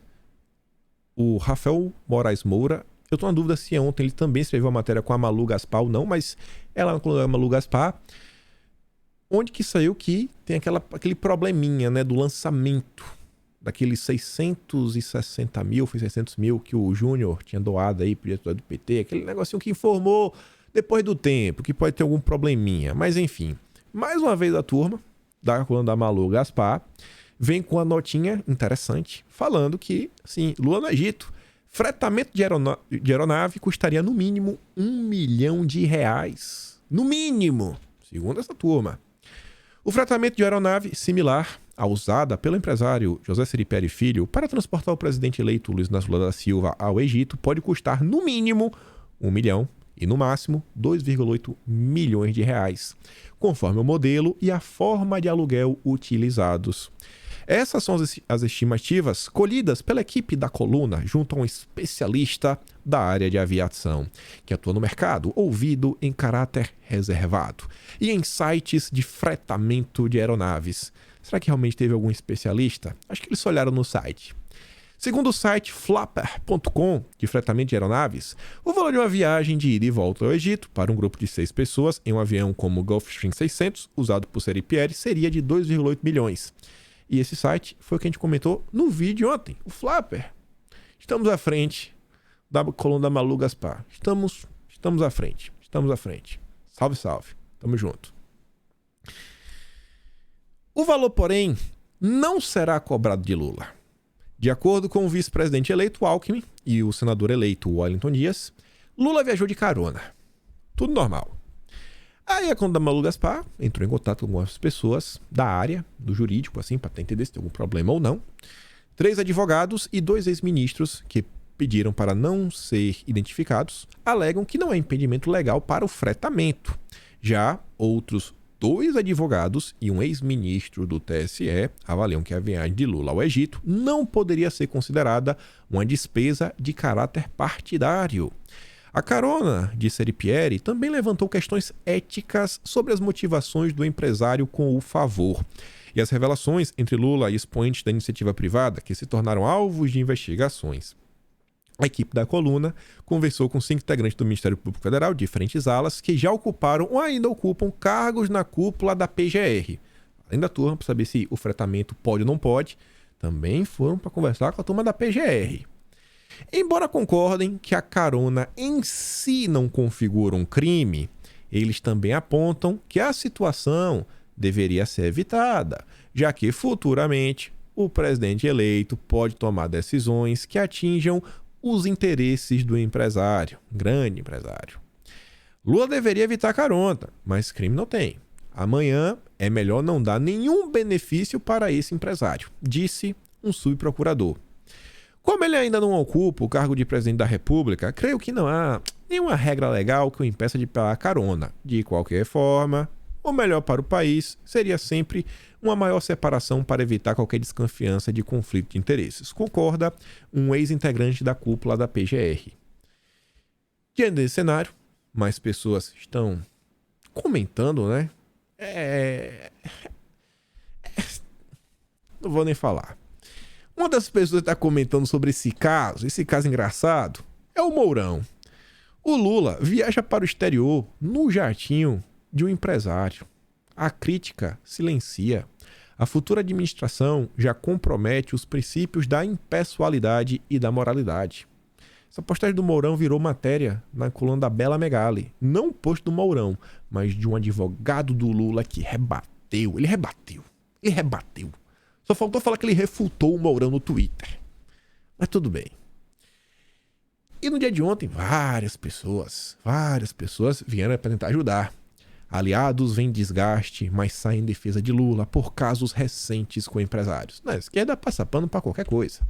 o Rafael Moraes Moura, eu estou na dúvida se ontem ele também escreveu a matéria com a Malu Gaspar ou não, mas ela com a Malu Gaspar, onde que saiu que tem aquele probleminha, né, do lançamento daqueles 660 mil, foi 600 mil que o Júnior tinha doado aí pro diretor do PT, aquele negocinho que informou depois do tempo, que pode ter algum probleminha. Mas enfim, mais uma vez a turma da coluna da Malu Gaspar vem com a notinha interessante, falando que, assim, Lula no Egito, fretamento de aeronave custaria no mínimo R$1 milhão. No mínimo, segundo essa turma. O fretamento de aeronave similar à usada pelo empresário José Siriperi Filho para transportar o presidente eleito Luiz Inácio Lula da Silva ao Egito pode custar no mínimo R$1 milhão e no máximo R$2,8 milhões, conforme o modelo e a forma de aluguel utilizados. Essas são as estimativas colhidas pela equipe da coluna junto a um especialista da área de aviação, que atua no mercado, ouvido em caráter reservado, e em sites de fretamento de aeronaves. Será que realmente teve algum especialista? Acho que eles só olharam no site. Segundo o site flapper.com, de fretamento de aeronaves, o valor de uma viagem de ida e volta ao Egito para um grupo de 6 pessoas em um avião como o Gulfstream 600, usado por Siriperi, seria de 2,8 milhões. E esse site foi o que a gente comentou no vídeo ontem, o Flapper. Estamos à frente da coluna da Malu Gaspar. Estamos à frente. Salve, salve. Tamo junto. O valor, porém, não será cobrado de Lula. De acordo com o vice-presidente eleito Alckmin e o senador eleito Wellington Dias, Lula viajou de carona. Tudo normal. Aí a conta da Malu Gaspar entrou em contato com algumas pessoas da área, do jurídico, assim, para entender se tem algum problema ou não. 3 advogados e 2 ex-ministros que pediram para não ser identificados alegam que não é impedimento legal para o fretamento. Já outros 2 advogados e um ex-ministro do TSE avaliam que a viagem de Lula ao Egito não poderia ser considerada uma despesa de caráter partidário. A carona de Seripieri também levantou questões éticas sobre as motivações do empresário com o favor. E as revelações entre Lula e expoentes da iniciativa privada, que se tornaram alvos de investigações. A equipe da coluna conversou com 5 integrantes do Ministério Público Federal, de diferentes alas, que já ocuparam ou ainda ocupam cargos na cúpula da PGR. Além da turma, para saber se o fretamento pode ou não pode, também foram para conversar com a turma da PGR. Embora concordem que a carona em si não configura um crime, eles também apontam que a situação deveria ser evitada, já que futuramente o presidente eleito pode tomar decisões que atinjam os interesses do empresário, grande empresário. Lula deveria evitar carona, mas crime não tem. Amanhã é melhor não dar nenhum benefício para esse empresário, disse um subprocurador. Como ele ainda não ocupa o cargo de presidente da República, creio que não há nenhuma regra legal que o impeça de pagar carona. De qualquer forma, o melhor para o país seria sempre uma maior separação para evitar qualquer desconfiança de conflito de interesses. Concorda um ex-integrante da cúpula da PGR. Diante desse cenário, mais pessoas estão comentando, né? Não vou nem falar. Uma das pessoas que está comentando sobre esse caso engraçado, é o Mourão. O Lula viaja para o exterior no jatinho de um empresário. A crítica silencia. A futura administração já compromete os princípios da impessoalidade e da moralidade. Essa postagem do Mourão virou matéria na coluna da Bela Megali. Não um post do Mourão, mas de um advogado do Lula que rebateu. Ele rebateu. Só faltou falar que ele refutou o Mourão no Twitter. Mas tudo bem. E no dia de ontem, várias pessoas vieram para tentar ajudar. Aliados vêm desgaste, mas saem em defesa de Lula por casos recentes com empresários. A esquerda passa pano para qualquer coisa.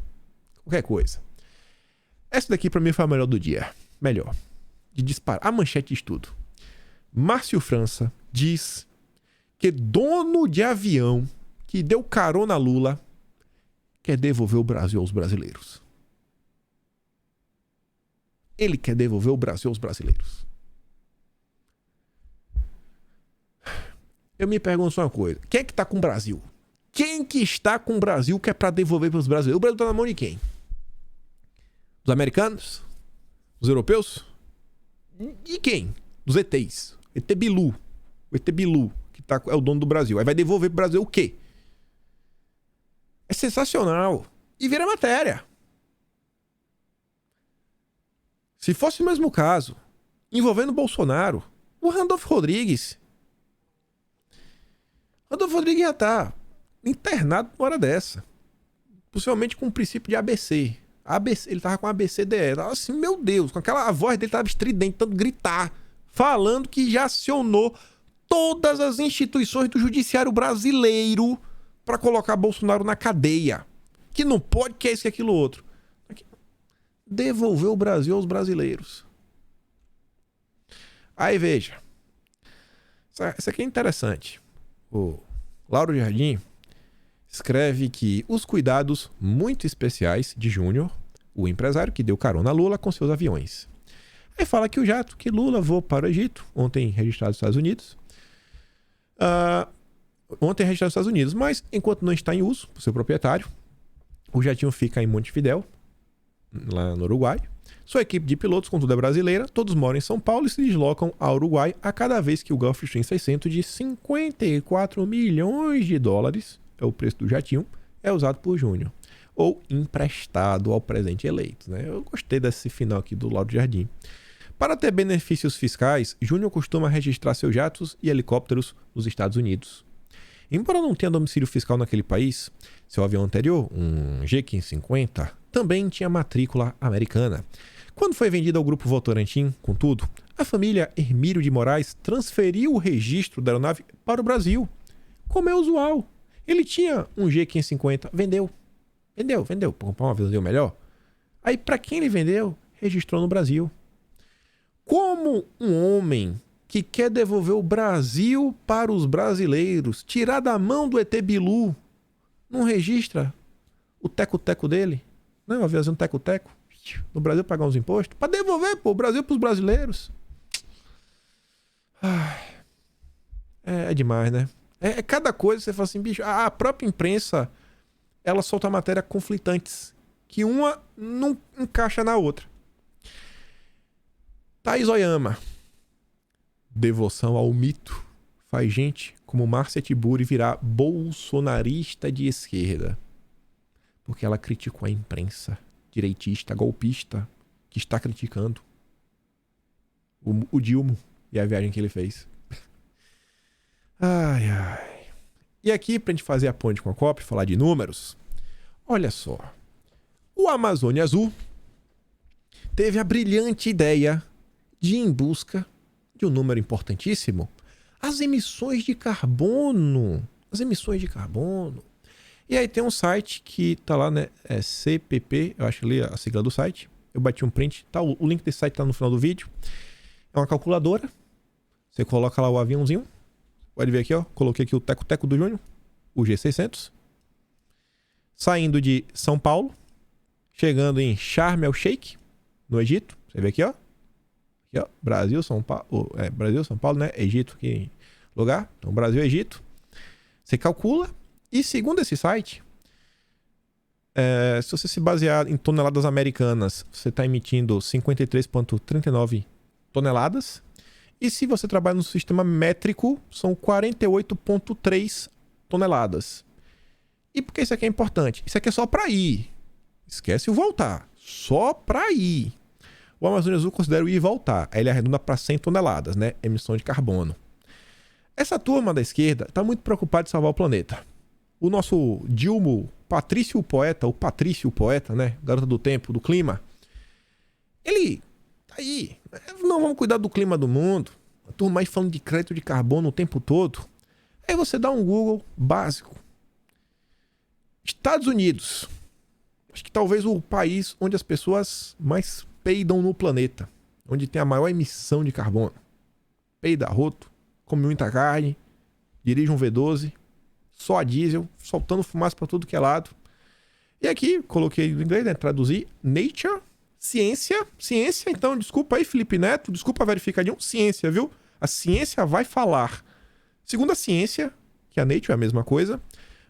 Essa daqui para mim foi a melhor do dia. Melhor. De disparar. A manchete de tudo. Márcio França diz que dono de avião que deu carona a Lula quer devolver o Brasil aos brasileiros. Ele quer devolver o Brasil aos brasileiros. Eu me pergunto só uma coisa. Quem é que tá com o Brasil? Quem que está com o Brasil que é para devolver para os brasileiros? O Brasil tá na mão de quem? Dos americanos? Dos europeus? De quem? Dos ETs. ET Bilu. O ET Bilu, que é o dono do Brasil. Aí vai devolver pro Brasil o quê? É sensacional. E vira matéria. Se fosse o mesmo caso, envolvendo Bolsonaro, o Randolfo Rodrigues já tá internado numa hora dessa. Possivelmente com o princípio de ABC. Ele tava com ABCDE. Assim, meu Deus, com aquela voz dele tava estridente, tanto gritar, falando que já acionou todas as instituições do judiciário brasileiro para colocar Bolsonaro na cadeia. Que não pode, que é isso, que é aquilo outro. Devolver o Brasil aos brasileiros. Aí veja. Isso aqui é interessante. O Lauro Jardim escreve que os cuidados muito especiais de Júnior, o empresário que deu carona a Lula com seus aviões. Aí fala que o jato que Lula voou para o Egito, ontem registrado nos Estados Unidos, mas enquanto não está em uso, por seu proprietário, o jatinho fica em Montevidéu, lá no Uruguai. Sua equipe de pilotos, contudo, é brasileira, todos moram em São Paulo e se deslocam ao Uruguai a cada vez que o Gulfstream 600 de 54 milhões de dólares, é o preço do jatinho, é usado por Júnior, ou emprestado ao presidente eleito. Né? Eu gostei desse final aqui do Lauro Jardim. Para ter benefícios fiscais, Júnior costuma registrar seus jatos e helicópteros nos Estados Unidos. Embora não tenha domicílio fiscal naquele país, seu avião anterior, um G550, também tinha matrícula americana. Quando foi vendido ao grupo Votorantim, contudo, a família Hermílio de Moraes transferiu o registro da aeronave para o Brasil, como é usual. Ele tinha um G550, vendeu para comprar um aviãozinho melhor. Aí, para quem ele vendeu, registrou no Brasil. Como um homem que quer devolver o Brasil para os brasileiros, tirar da mão do ET Bilu, não registra o teco-teco dele? Não, uma vez um teco-teco no Brasil pagar uns impostos para devolver o Brasil para os brasileiros. É demais, né? É cada coisa que você fala assim, bicho, a própria imprensa, ela solta matéria conflitantes, que uma não encaixa na outra. Thaís Oyama. Devoção ao mito faz gente como Márcia Tiburi virar bolsonarista de esquerda. Porque ela criticou a imprensa direitista, golpista, que está criticando o Dilma e a viagem que ele fez. Ai, ai. E aqui, pra gente fazer a ponte com a COP, falar de números, olha só. O Amazônia Azul teve a brilhante ideia de ir em busca de um número importantíssimo, as emissões de carbono. As emissões de carbono. E aí tem um site que tá lá, né? É CPP, eu acho que ali a sigla do site. Eu bati um print, tá? O link desse site tá no final do vídeo. É uma calculadora. Você coloca lá o aviãozinho. Pode ver aqui, ó. Coloquei aqui o teco-teco do Júnior, o G600. Saindo de São Paulo, chegando em Sharm el-Sheikh, no Egito. Você vê aqui, ó. Aqui, ó. Brasil, São Paulo. Brasil, São Paulo, né? Egito aqui lugar. Então, Brasil, Egito. Você calcula. E segundo esse site, se você se basear em toneladas americanas, você está emitindo 53,39 toneladas. E se você trabalha no sistema métrico, são 48,3 toneladas. E por que isso aqui é importante? Isso aqui é só para ir. Esquece o voltar. Só para ir. O Amazônia Azul considera o ir e voltar. Aí ele arredonda para 100 toneladas, né? Emissão de carbono. Essa turma da esquerda está muito preocupada em salvar o planeta. O nosso Dilma, Patrício Poeta, né? Garota do tempo, do clima. Ele tá aí. Não vamos cuidar do clima do mundo. A turma aí falando de crédito de carbono o tempo todo. Aí você dá um Google básico. Estados Unidos. Acho que talvez o país onde as pessoas mais peidam no planeta. Onde tem a maior emissão de carbono. Peida roto, come muita carne, dirige um V12, só a diesel, soltando fumaça para tudo que é lado. E aqui, coloquei no inglês, né? Traduzi, Nature, ciência. Então, desculpa aí, Felipe Neto, desculpa verificadinho, ciência, viu? A ciência vai falar. Segundo a ciência, que a Nature é a mesma coisa,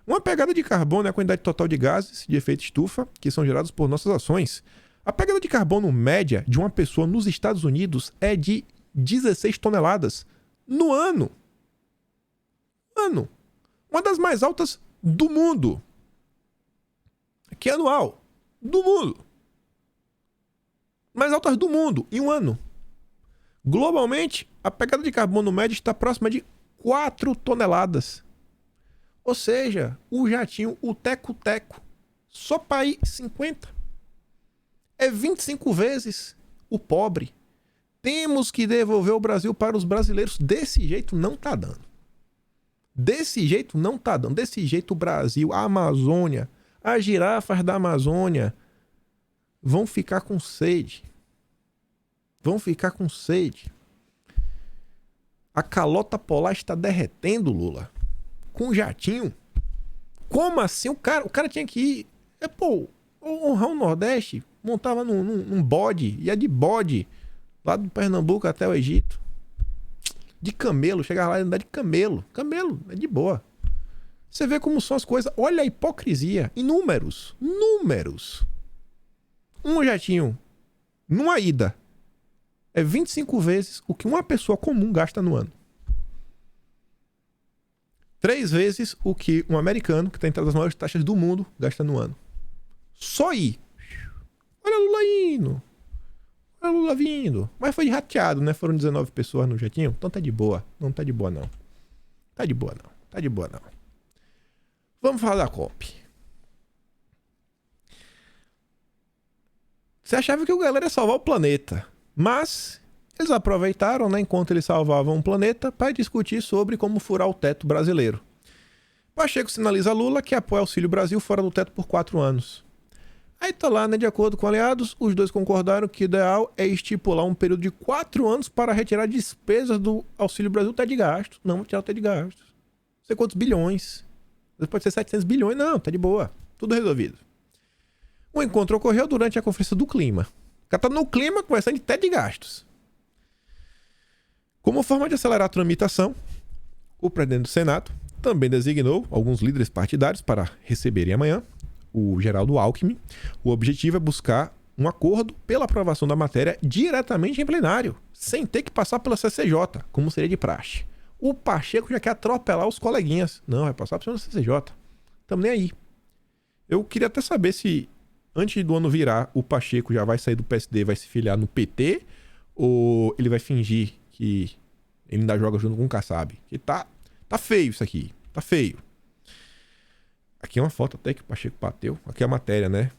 uma pegada de carbono é a quantidade total de gases de efeito estufa que são gerados por nossas ações. A pegada de carbono média de uma pessoa nos Estados Unidos é de 16 toneladas no ano. Uma das mais altas do mundo. Aqui é anual. Do mundo. Mais altas do mundo em um ano. Globalmente, a pegada de carbono média está próxima de 4 toneladas. Ou seja, o jatinho, o teco-teco, só para ir 50. É 25 vezes o pobre. Temos que devolver o Brasil para os brasileiros. Desse jeito não tá dando. Desse jeito não tá dando. Desse jeito o Brasil, a Amazônia, as girafas da Amazônia vão ficar com sede. Vão ficar com sede. A calota polar está derretendo, Lula. Com um jatinho. Como assim? O cara tinha que ir. Honrar o Nordeste. Montava num bode. Ia de bode. Lá do Pernambuco até o Egito. De camelo. Chegava lá e andar de camelo. Camelo. É de boa. Você vê como são as coisas. Olha a hipocrisia. Em números. Um jatinho. Numa ida. É 25 vezes o que uma pessoa comum gasta no ano. 3 vezes o que um americano, que está entre as maiores taxas do mundo, gasta no ano. Só ir. Olha Lula indo. Olha Lula vindo. Mas foi rateado, né? Foram 19 pessoas no jatinho. Então tá de boa. Não tá de boa, não. Tá de boa, não. Vamos falar da COP. Você achava que o galera ia salvar o planeta. Mas eles aproveitaram, né, enquanto eles salvavam o planeta, para discutir sobre como furar o teto brasileiro. Pacheco sinaliza a Lula que apoia o Auxílio Brasil fora do teto por 4 anos. Aí tá lá, né? De acordo com aliados, os dois concordaram que o ideal é estipular um período de 4 anos para retirar despesas do Auxílio Brasil teto de gastos. Não, tirar o teto de gastos. Não sei quantos bilhões. Pode ser 700 bilhões. Não, tá de boa. Tudo resolvido. O encontro ocorreu durante a Conferência do Clima. O cara tá no clima conversando de teto de gastos. Como forma de acelerar a tramitação, o presidente do Senado também designou alguns líderes partidários para receberem amanhã o Geraldo Alckmin. O objetivo é buscar um acordo pela aprovação da matéria diretamente em plenário, sem ter que passar pela CCJ, como seria de praxe. O Pacheco já quer atropelar os coleguinhas. Não, vai passar pela CCJ. Tamo nem aí. Eu queria até saber se, antes do ano virar, o Pacheco já vai sair do PSD e vai se filiar no PT, ou ele vai fingir que ele ainda joga junto com o Kassab. Que tá feio isso aqui. Tá feio. Aqui é uma foto até que o Pacheco bateu. Aqui é a matéria, né?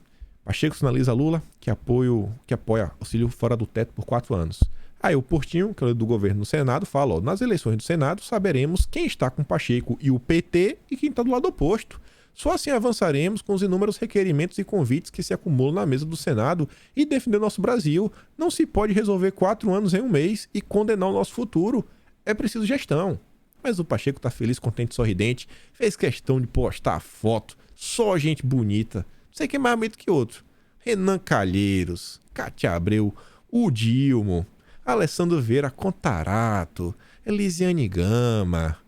Pacheco sinaliza Lula que apoia auxílio fora do teto por 4 anos. Aí o Portinho, que é do governo do Senado, fala, ó, nas eleições do Senado saberemos quem está com Pacheco e o PT e quem está do lado oposto. Só assim avançaremos com os inúmeros requerimentos e convites que se acumulam na mesa do Senado e defender nosso Brasil. Não se pode resolver 4 anos em um mês e condenar o nosso futuro. É preciso gestão. Mas o Pacheco tá feliz, contente, sorridente. Fez questão de postar foto. Só gente bonita. Não sei quem é mais bonito que outro. Renan Calheiros, Cátia Abreu, o Dilma, Alessandro Vieira Contarato, Elisiane Gama,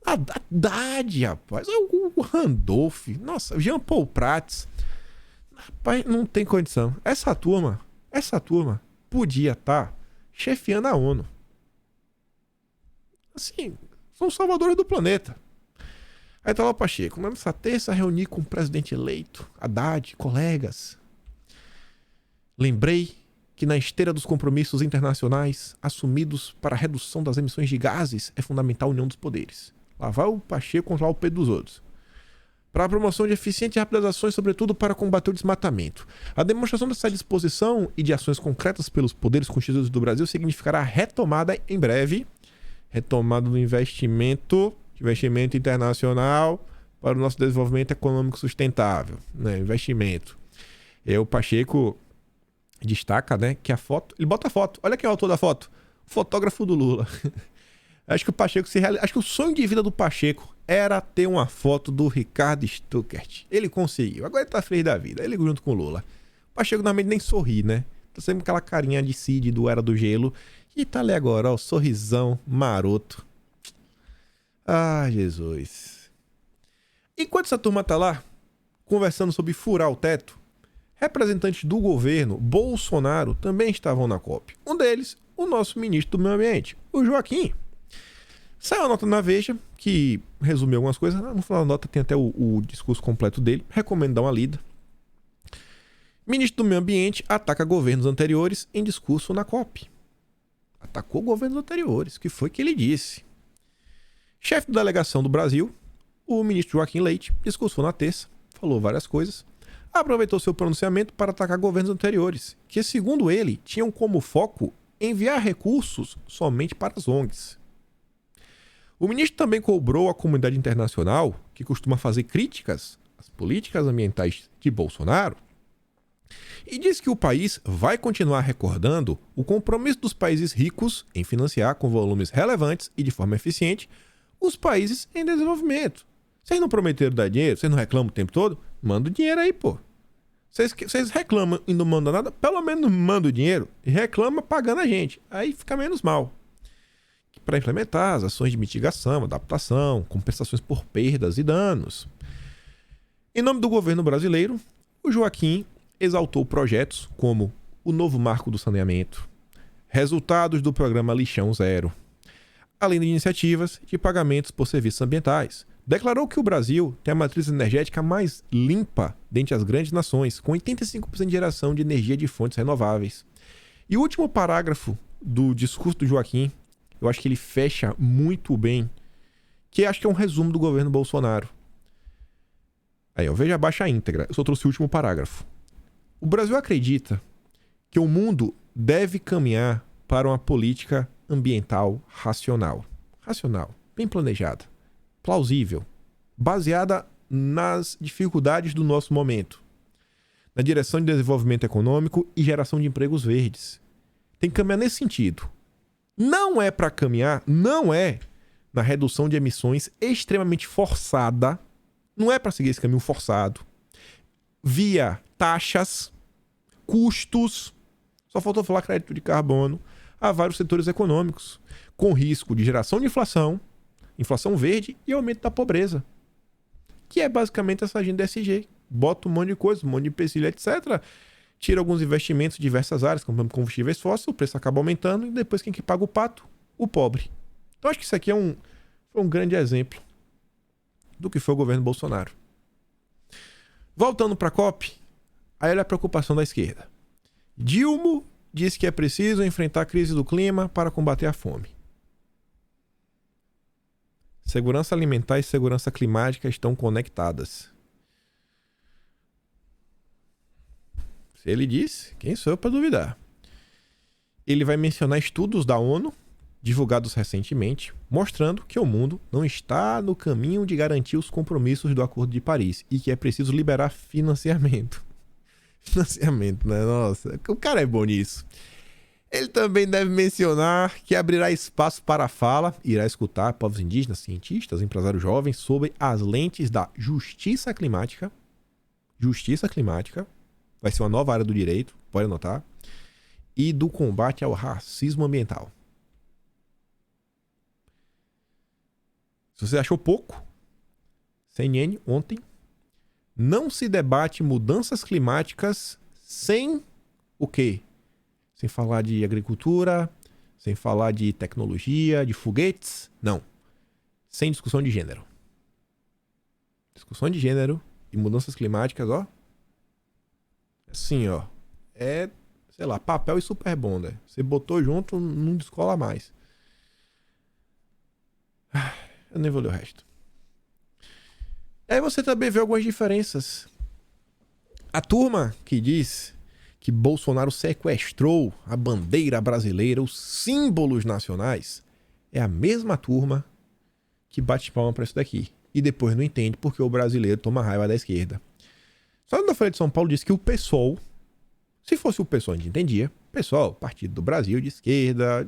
Haddad, rapaz, o Randolph, nossa, Jean Paul Prats. Rapaz, não tem condição. Essa turma podia estar chefiando a ONU. Assim, são os salvadores do planeta. Aí tá lá o Pacheco. Nessa terça, reuni com o presidente eleito, Haddad, colegas. Lembrei que na esteira dos compromissos internacionais assumidos para a redução das emissões de gases é fundamental a união dos poderes. Lá vai o Pacheco controlar o peito dos outros. Para a promoção de eficientes e rápidas ações, sobretudo para combater o desmatamento. A demonstração dessa disposição e de ações concretas pelos poderes constituídos do Brasil significará a retomada em breve do investimento internacional para o nosso desenvolvimento econômico sustentável, né? Investimento. E o Pacheco destaca, né, que a foto, ele bota a foto. Olha quem é o autor da foto, o fotógrafo do Lula. Acho que o Pacheco acho que o sonho de vida do Pacheco era ter uma foto do Ricardo Stuckert. Ele conseguiu. Agora ele tá feliz da vida. Ele junto com o Lula. O Pacheco normalmente nem sorri, né? Tá sempre aquela carinha de Cid do Era do Gelo. E tá ali agora, ó, sorrisão maroto. Ah, Jesus. Enquanto essa turma tá lá, conversando sobre furar o teto, representantes do governo Bolsonaro também estavam na COP. Um deles, o nosso ministro do Meio Ambiente, o Joaquim. Saiu a nota na Veja, que resumiu algumas coisas. No final da nota tem até o discurso completo dele. Recomendo dar uma lida. Ministro do Meio Ambiente ataca governos anteriores em discurso na COP. Atacou governos anteriores. O que foi que ele disse? Chefe da delegação do Brasil, o ministro Joaquim Leite, discursou na terça, falou várias coisas, aproveitou seu pronunciamento para atacar governos anteriores, que, segundo ele, tinham como foco enviar recursos somente para as ONGs. O ministro também cobrou a comunidade internacional, que costuma fazer críticas às políticas ambientais de Bolsonaro, e disse que o país vai continuar recordando o compromisso dos países ricos em financiar com volumes relevantes e de forma eficiente os países em desenvolvimento. Vocês não prometeram dar dinheiro? Vocês não reclamam o tempo todo? Manda o dinheiro aí, pô. Vocês reclamam e não mandam nada? Pelo menos manda o dinheiro e reclama pagando a gente. Aí fica menos mal. Para implementar as ações de mitigação, adaptação, compensações por perdas e danos. Em nome do governo brasileiro, o Joaquim exaltou projetos como o novo marco do saneamento, resultados do programa Lixão Zero, além de iniciativas de pagamentos por serviços ambientais. Declarou que o Brasil tem a matriz energética mais limpa dentre as grandes nações, com 85% de geração de energia de fontes renováveis. E o último parágrafo do discurso do Joaquim, eu acho que ele fecha muito bem, que acho que é um resumo do governo Bolsonaro. Aí, eu vejo abaixo a íntegra, eu só trouxe o último parágrafo. O Brasil acredita que o mundo deve caminhar para uma política ambiental racional. Racional, bem planejada, plausível, baseada nas dificuldades do nosso momento. na direção de desenvolvimento econômico e geração de empregos verdes. Tem que caminhar nesse sentido. Não é para caminhar, não é na redução de emissões extremamente forçada, não é para seguir esse caminho forçado, via taxas, custos, só faltou falar crédito de carbono, a vários setores econômicos, com risco de geração de inflação verde e aumento da pobreza, que é basicamente essa agenda ESG. Bota um monte de coisa, um monte de empecilho, etc. Tira alguns investimentos de diversas áreas, como combustíveis fósseis, o preço acaba aumentando e depois quem que paga o pato? O pobre. Então acho que isso aqui foi um grande exemplo do que foi o governo Bolsonaro. Voltando para a COP, aí olha a preocupação da esquerda. Dilma diz que é preciso enfrentar a crise do clima para combater a fome. Segurança alimentar e segurança climática estão conectadas. Se ele disse, quem sou eu para duvidar? Ele vai mencionar estudos da ONU, divulgados recentemente, mostrando que o mundo não está no caminho de garantir os compromissos do Acordo de Paris e que é preciso liberar financiamento. Financiamento, né? Nossa, o cara é bom nisso. Ele também deve mencionar que abrirá espaço para a fala, irá escutar povos indígenas, cientistas, empresários jovens sobre as lentes da justiça climática. Justiça climática. Vai ser uma nova área do direito, pode anotar. E do combate ao racismo ambiental. Se você achou pouco, CNN ontem, não se debate mudanças climáticas sem o quê? Sem falar de agricultura, sem falar de tecnologia, de foguetes, não. Sem discussão de gênero. Discussão de gênero e mudanças climáticas, ó. Assim, ó. É, sei lá, papel e super bonder. Você botou junto, não descola mais. Eu nem vou ler o resto. Aí você também vê algumas diferenças. A turma que diz que Bolsonaro sequestrou a bandeira brasileira, os símbolos nacionais, é a mesma turma que bate palma para isso daqui. E depois não entende porque o brasileiro toma raiva da esquerda. Só quando eu falei de São Paulo, disse que o PSOL, se fosse o PSOL, a gente entendia. PSOL, Partido do Brasil, de esquerda,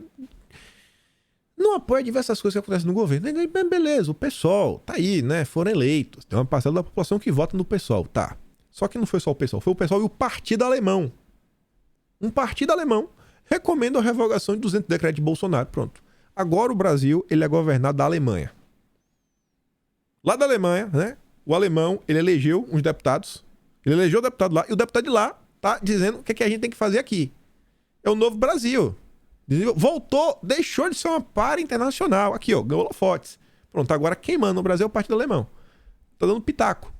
não apoia diversas coisas que acontecem no governo. Beleza, o PSOL tá aí, né? Foram eleitos. Tem uma parcela da população que vota no PSOL, tá. Só que não foi só o PSOL, foi o PSOL e o Partido Alemão. Um partido alemão recomenda a revogação de 200 decretos de Bolsonaro. Pronto. Agora o Brasil, ele é governado da Alemanha. Lá da Alemanha, né? O alemão, ele elegeu uns deputados. Ele elegeu o deputado lá. E o deputado de lá tá dizendo o que, é que a gente tem que fazer aqui. É o novo Brasil. Voltou, deixou de ser uma para internacional. Aqui, ó, ganhou holofotes. Pronto, agora quem manda no Brasil é o Partido Alemão. Tá dando pitaco.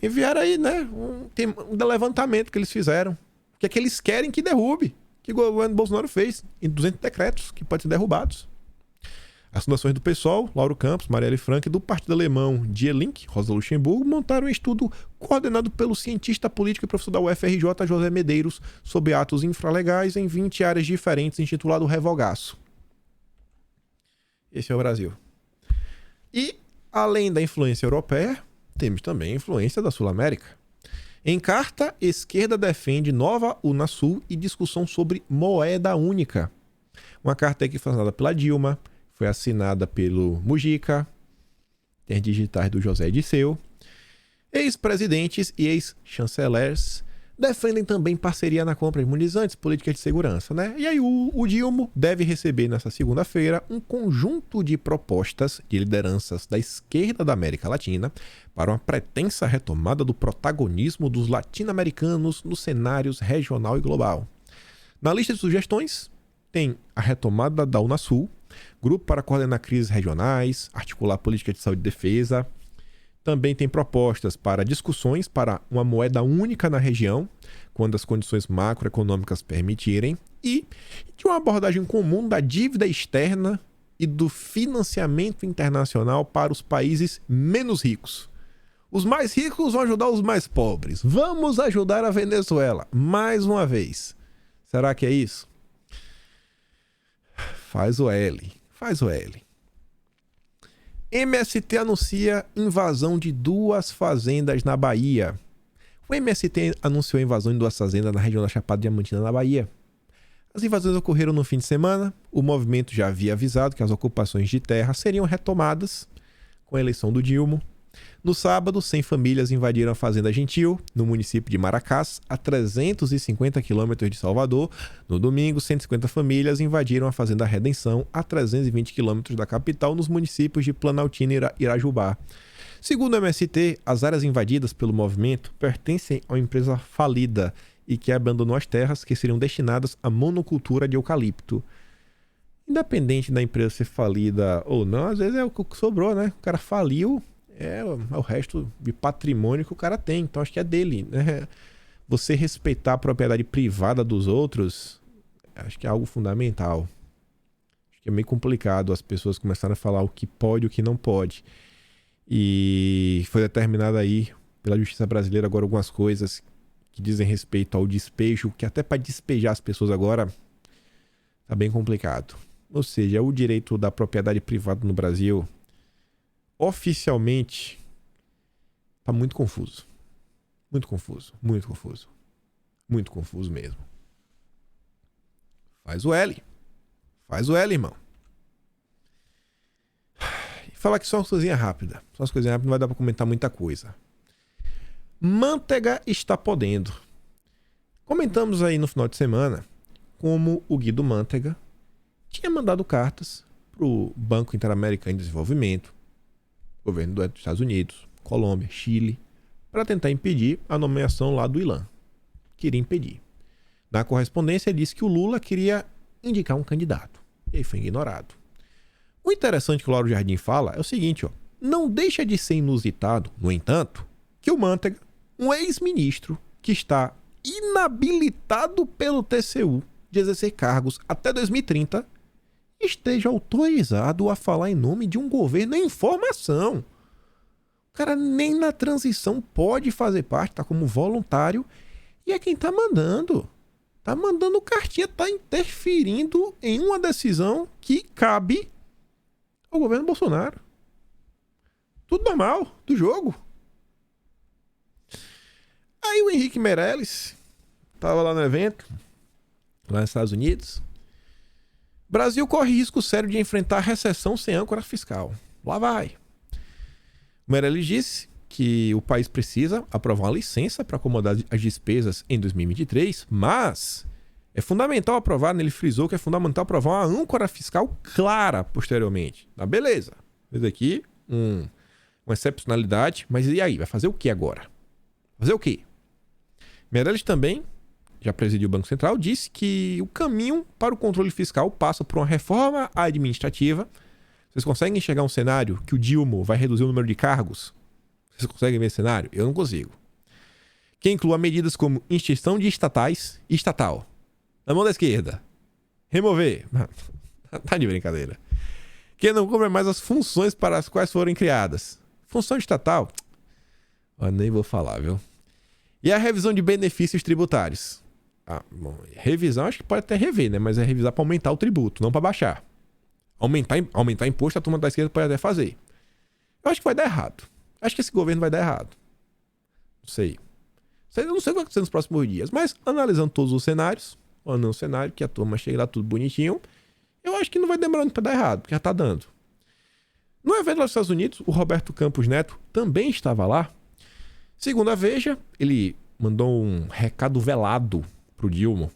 Enviaram aí, né, um levantamento que eles fizeram. O que é que eles querem que derrube. Que o governo Bolsonaro fez em 200 decretos que podem ser derrubados. As fundações do PSOL, Lauro Campos, Marielle Frank, e do Partido Alemão, Die Linke, Rosa Luxemburgo, montaram um estudo coordenado pelo cientista político e professor da UFRJ, José Medeiros, sobre atos infralegais em 20 áreas diferentes, intitulado Revogaço. Esse é o Brasil. E, além da influência europeia, temos também a influência da Sul-América. Em carta, esquerda defende nova Unasul e discussão sobre moeda única. Uma carta que foi assinada pela Dilma, foi assinada pelo Mujica, tem as digitais do José Disseu. Ex-presidentes e ex-chanceleres defendem também parceria na compra de imunizantes, políticas de segurança, né? E aí o Dilma deve receber nessa segunda-feira um conjunto de propostas de lideranças da esquerda da América Latina para uma pretensa retomada do protagonismo dos latino-americanos nos cenários regional e global. Na lista de sugestões tem a retomada da Unasul, grupo para coordenar crises regionais, articular políticas de saúde e defesa. Também tem propostas para discussões para uma moeda única na região, quando as condições macroeconômicas permitirem, e de uma abordagem comum da dívida externa e do financiamento internacional para os países menos ricos. Os mais ricos vão ajudar os mais pobres. Vamos ajudar a Venezuela, mais uma vez. Será que é isso? Faz o L. MST anuncia invasão de 2 fazendas na Bahia. O MST anunciou a invasão de 2 fazendas na região da Chapada Diamantina, na Bahia. As invasões ocorreram no fim de semana. O movimento já havia avisado que as ocupações de terra seriam retomadas com a eleição do Dilma. No sábado, 100 famílias invadiram a Fazenda Gentil, no município de Maracás, a 350 quilômetros de Salvador. No domingo, 150 famílias invadiram a Fazenda Redenção, a 320 quilômetros da capital, nos municípios de Planaltina e Irajubá. Segundo o MST, as áreas invadidas pelo movimento pertencem a uma empresa falida e que abandonou as terras que seriam destinadas à monocultura de eucalipto. Independente da empresa ser falida ou não, às vezes é o que sobrou, né? O cara faliu, é o resto de patrimônio que o cara tem, então acho que é dele, né? Você respeitar a propriedade privada dos outros, acho que é algo fundamental. Acho que é meio complicado as pessoas começarem a falar o que pode e o que não pode. E foi determinado aí pela justiça brasileira agora algumas coisas que dizem respeito ao despejo, que até para despejar as pessoas agora tá bem complicado. Ou seja, o direito da propriedade privada no Brasil oficialmente tá muito confuso. Muito confuso, muito confuso. Muito confuso mesmo. Faz o L. Faz o L, irmão. E falar que só umas coisinhas rápidas. Só umas coisinhas rápidas, não vai dar pra comentar muita coisa. Manteiga está podendo. Comentamos aí no final de semana como o Guido Mantega tinha mandado cartas pro Banco Interamericano de Desenvolvimento, governo dos Estados Unidos, Colômbia, Chile, para tentar impedir a nomeação lá do Ilan. Queria impedir. Na correspondência, ele disse que o Lula queria indicar um candidato. E aí foi ignorado. O interessante que o Lauro Jardim fala é o seguinte, ó. Não deixa de ser inusitado, no entanto, que o Mantega, um ex-ministro que está inabilitado pelo TCU de exercer cargos até 2030, esteja autorizado a falar em nome de um governo em formação. O cara nem na transição pode fazer parte, tá como voluntário, e é quem tá mandando. Tá mandando cartinha, tá interferindo em uma decisão que cabe ao governo Bolsonaro. Tudo normal, do jogo. Aí o Henrique Meirelles tava lá no evento, lá nos Estados Unidos. Brasil corre risco sério de enfrentar recessão sem âncora fiscal. Lá vai. Meirelles disse que o país precisa aprovar uma licença para acomodar as despesas em 2023, mas é fundamental aprovar, ele frisou que é fundamental aprovar uma âncora fiscal clara posteriormente. Tá, beleza. Isso aqui, uma excepcionalidade, mas e aí? Vai fazer o que agora? Fazer o quê? Meirelles também, já presidiu o Banco Central, disse que o caminho para o controle fiscal passa por uma reforma administrativa. Vocês conseguem enxergar um cenário que o Dilma vai reduzir o número de cargos? Vocês conseguem ver esse cenário? Eu não consigo. Que inclua medidas como extinção de estatal. Na mão da esquerda. Remover. Tá de brincadeira. Que não cumpra mais as funções para as quais foram criadas. Função estatal? Eu nem vou falar, viu? E a revisão de benefícios tributários. Bom, revisão acho que pode até rever, né? Mas é revisar para aumentar o tributo, não para baixar. Aumentar imposto, a turma da esquerda pode até fazer. Eu acho que vai dar errado. Acho que esse governo vai dar errado. Não sei. Eu não sei o que vai acontecer nos próximos dias. Mas analisando todos os cenários, olhando o cenário, que a turma chega lá tudo bonitinho, eu acho que não vai demorar muito para dar errado, porque já tá dando. No evento lá nos Estados Unidos, o Roberto Campos Neto também estava lá. Segundo a Veja, ele mandou um recado velado pro Dilma.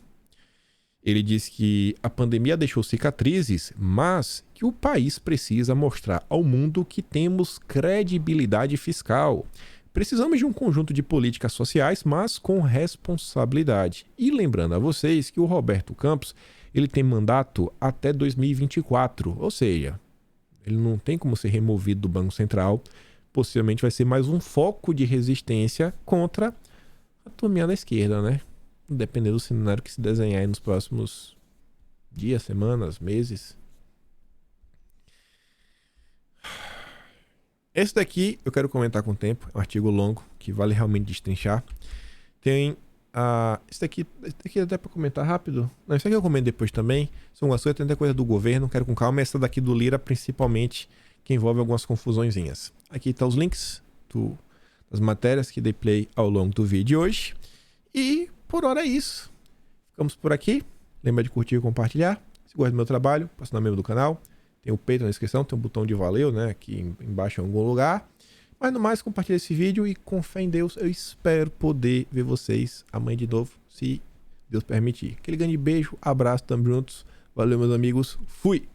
Ele disse que a pandemia deixou cicatrizes, mas que o país precisa mostrar ao mundo que temos credibilidade fiscal. Precisamos de um conjunto de políticas sociais, mas com responsabilidade. E lembrando a vocês que o Roberto Campos, ele tem mandato até 2024, ou seja, ele não tem como ser removido do Banco Central. Possivelmente vai ser mais um foco de resistência contra a turminha da esquerda, né? Dependendo do cenário que se desenhar aí nos próximos dias, semanas, meses. Esse daqui eu quero comentar com o tempo. É um artigo longo que vale realmente destrinchar. Tem esse daqui até para comentar rápido. Não, isso aqui eu comento depois também. São algumas coisas, tem coisa do governo, quero com calma. Essa daqui do Lira, principalmente, que envolve algumas confusõezinhas. Aqui tá os links das matérias que dei play ao longo do vídeo de hoje. E por hora é isso. Ficamos por aqui. Lembra de curtir e compartilhar. Se gosta do meu trabalho, passa no membro do canal. Tem o Patreon na descrição, tem um botão de valeu, né? Aqui embaixo em algum lugar. Mas no mais, compartilha esse vídeo e com fé em Deus, eu espero poder ver vocês amanhã de novo, se Deus permitir. Aquele grande beijo, abraço, tamo juntos. Valeu, meus amigos. Fui!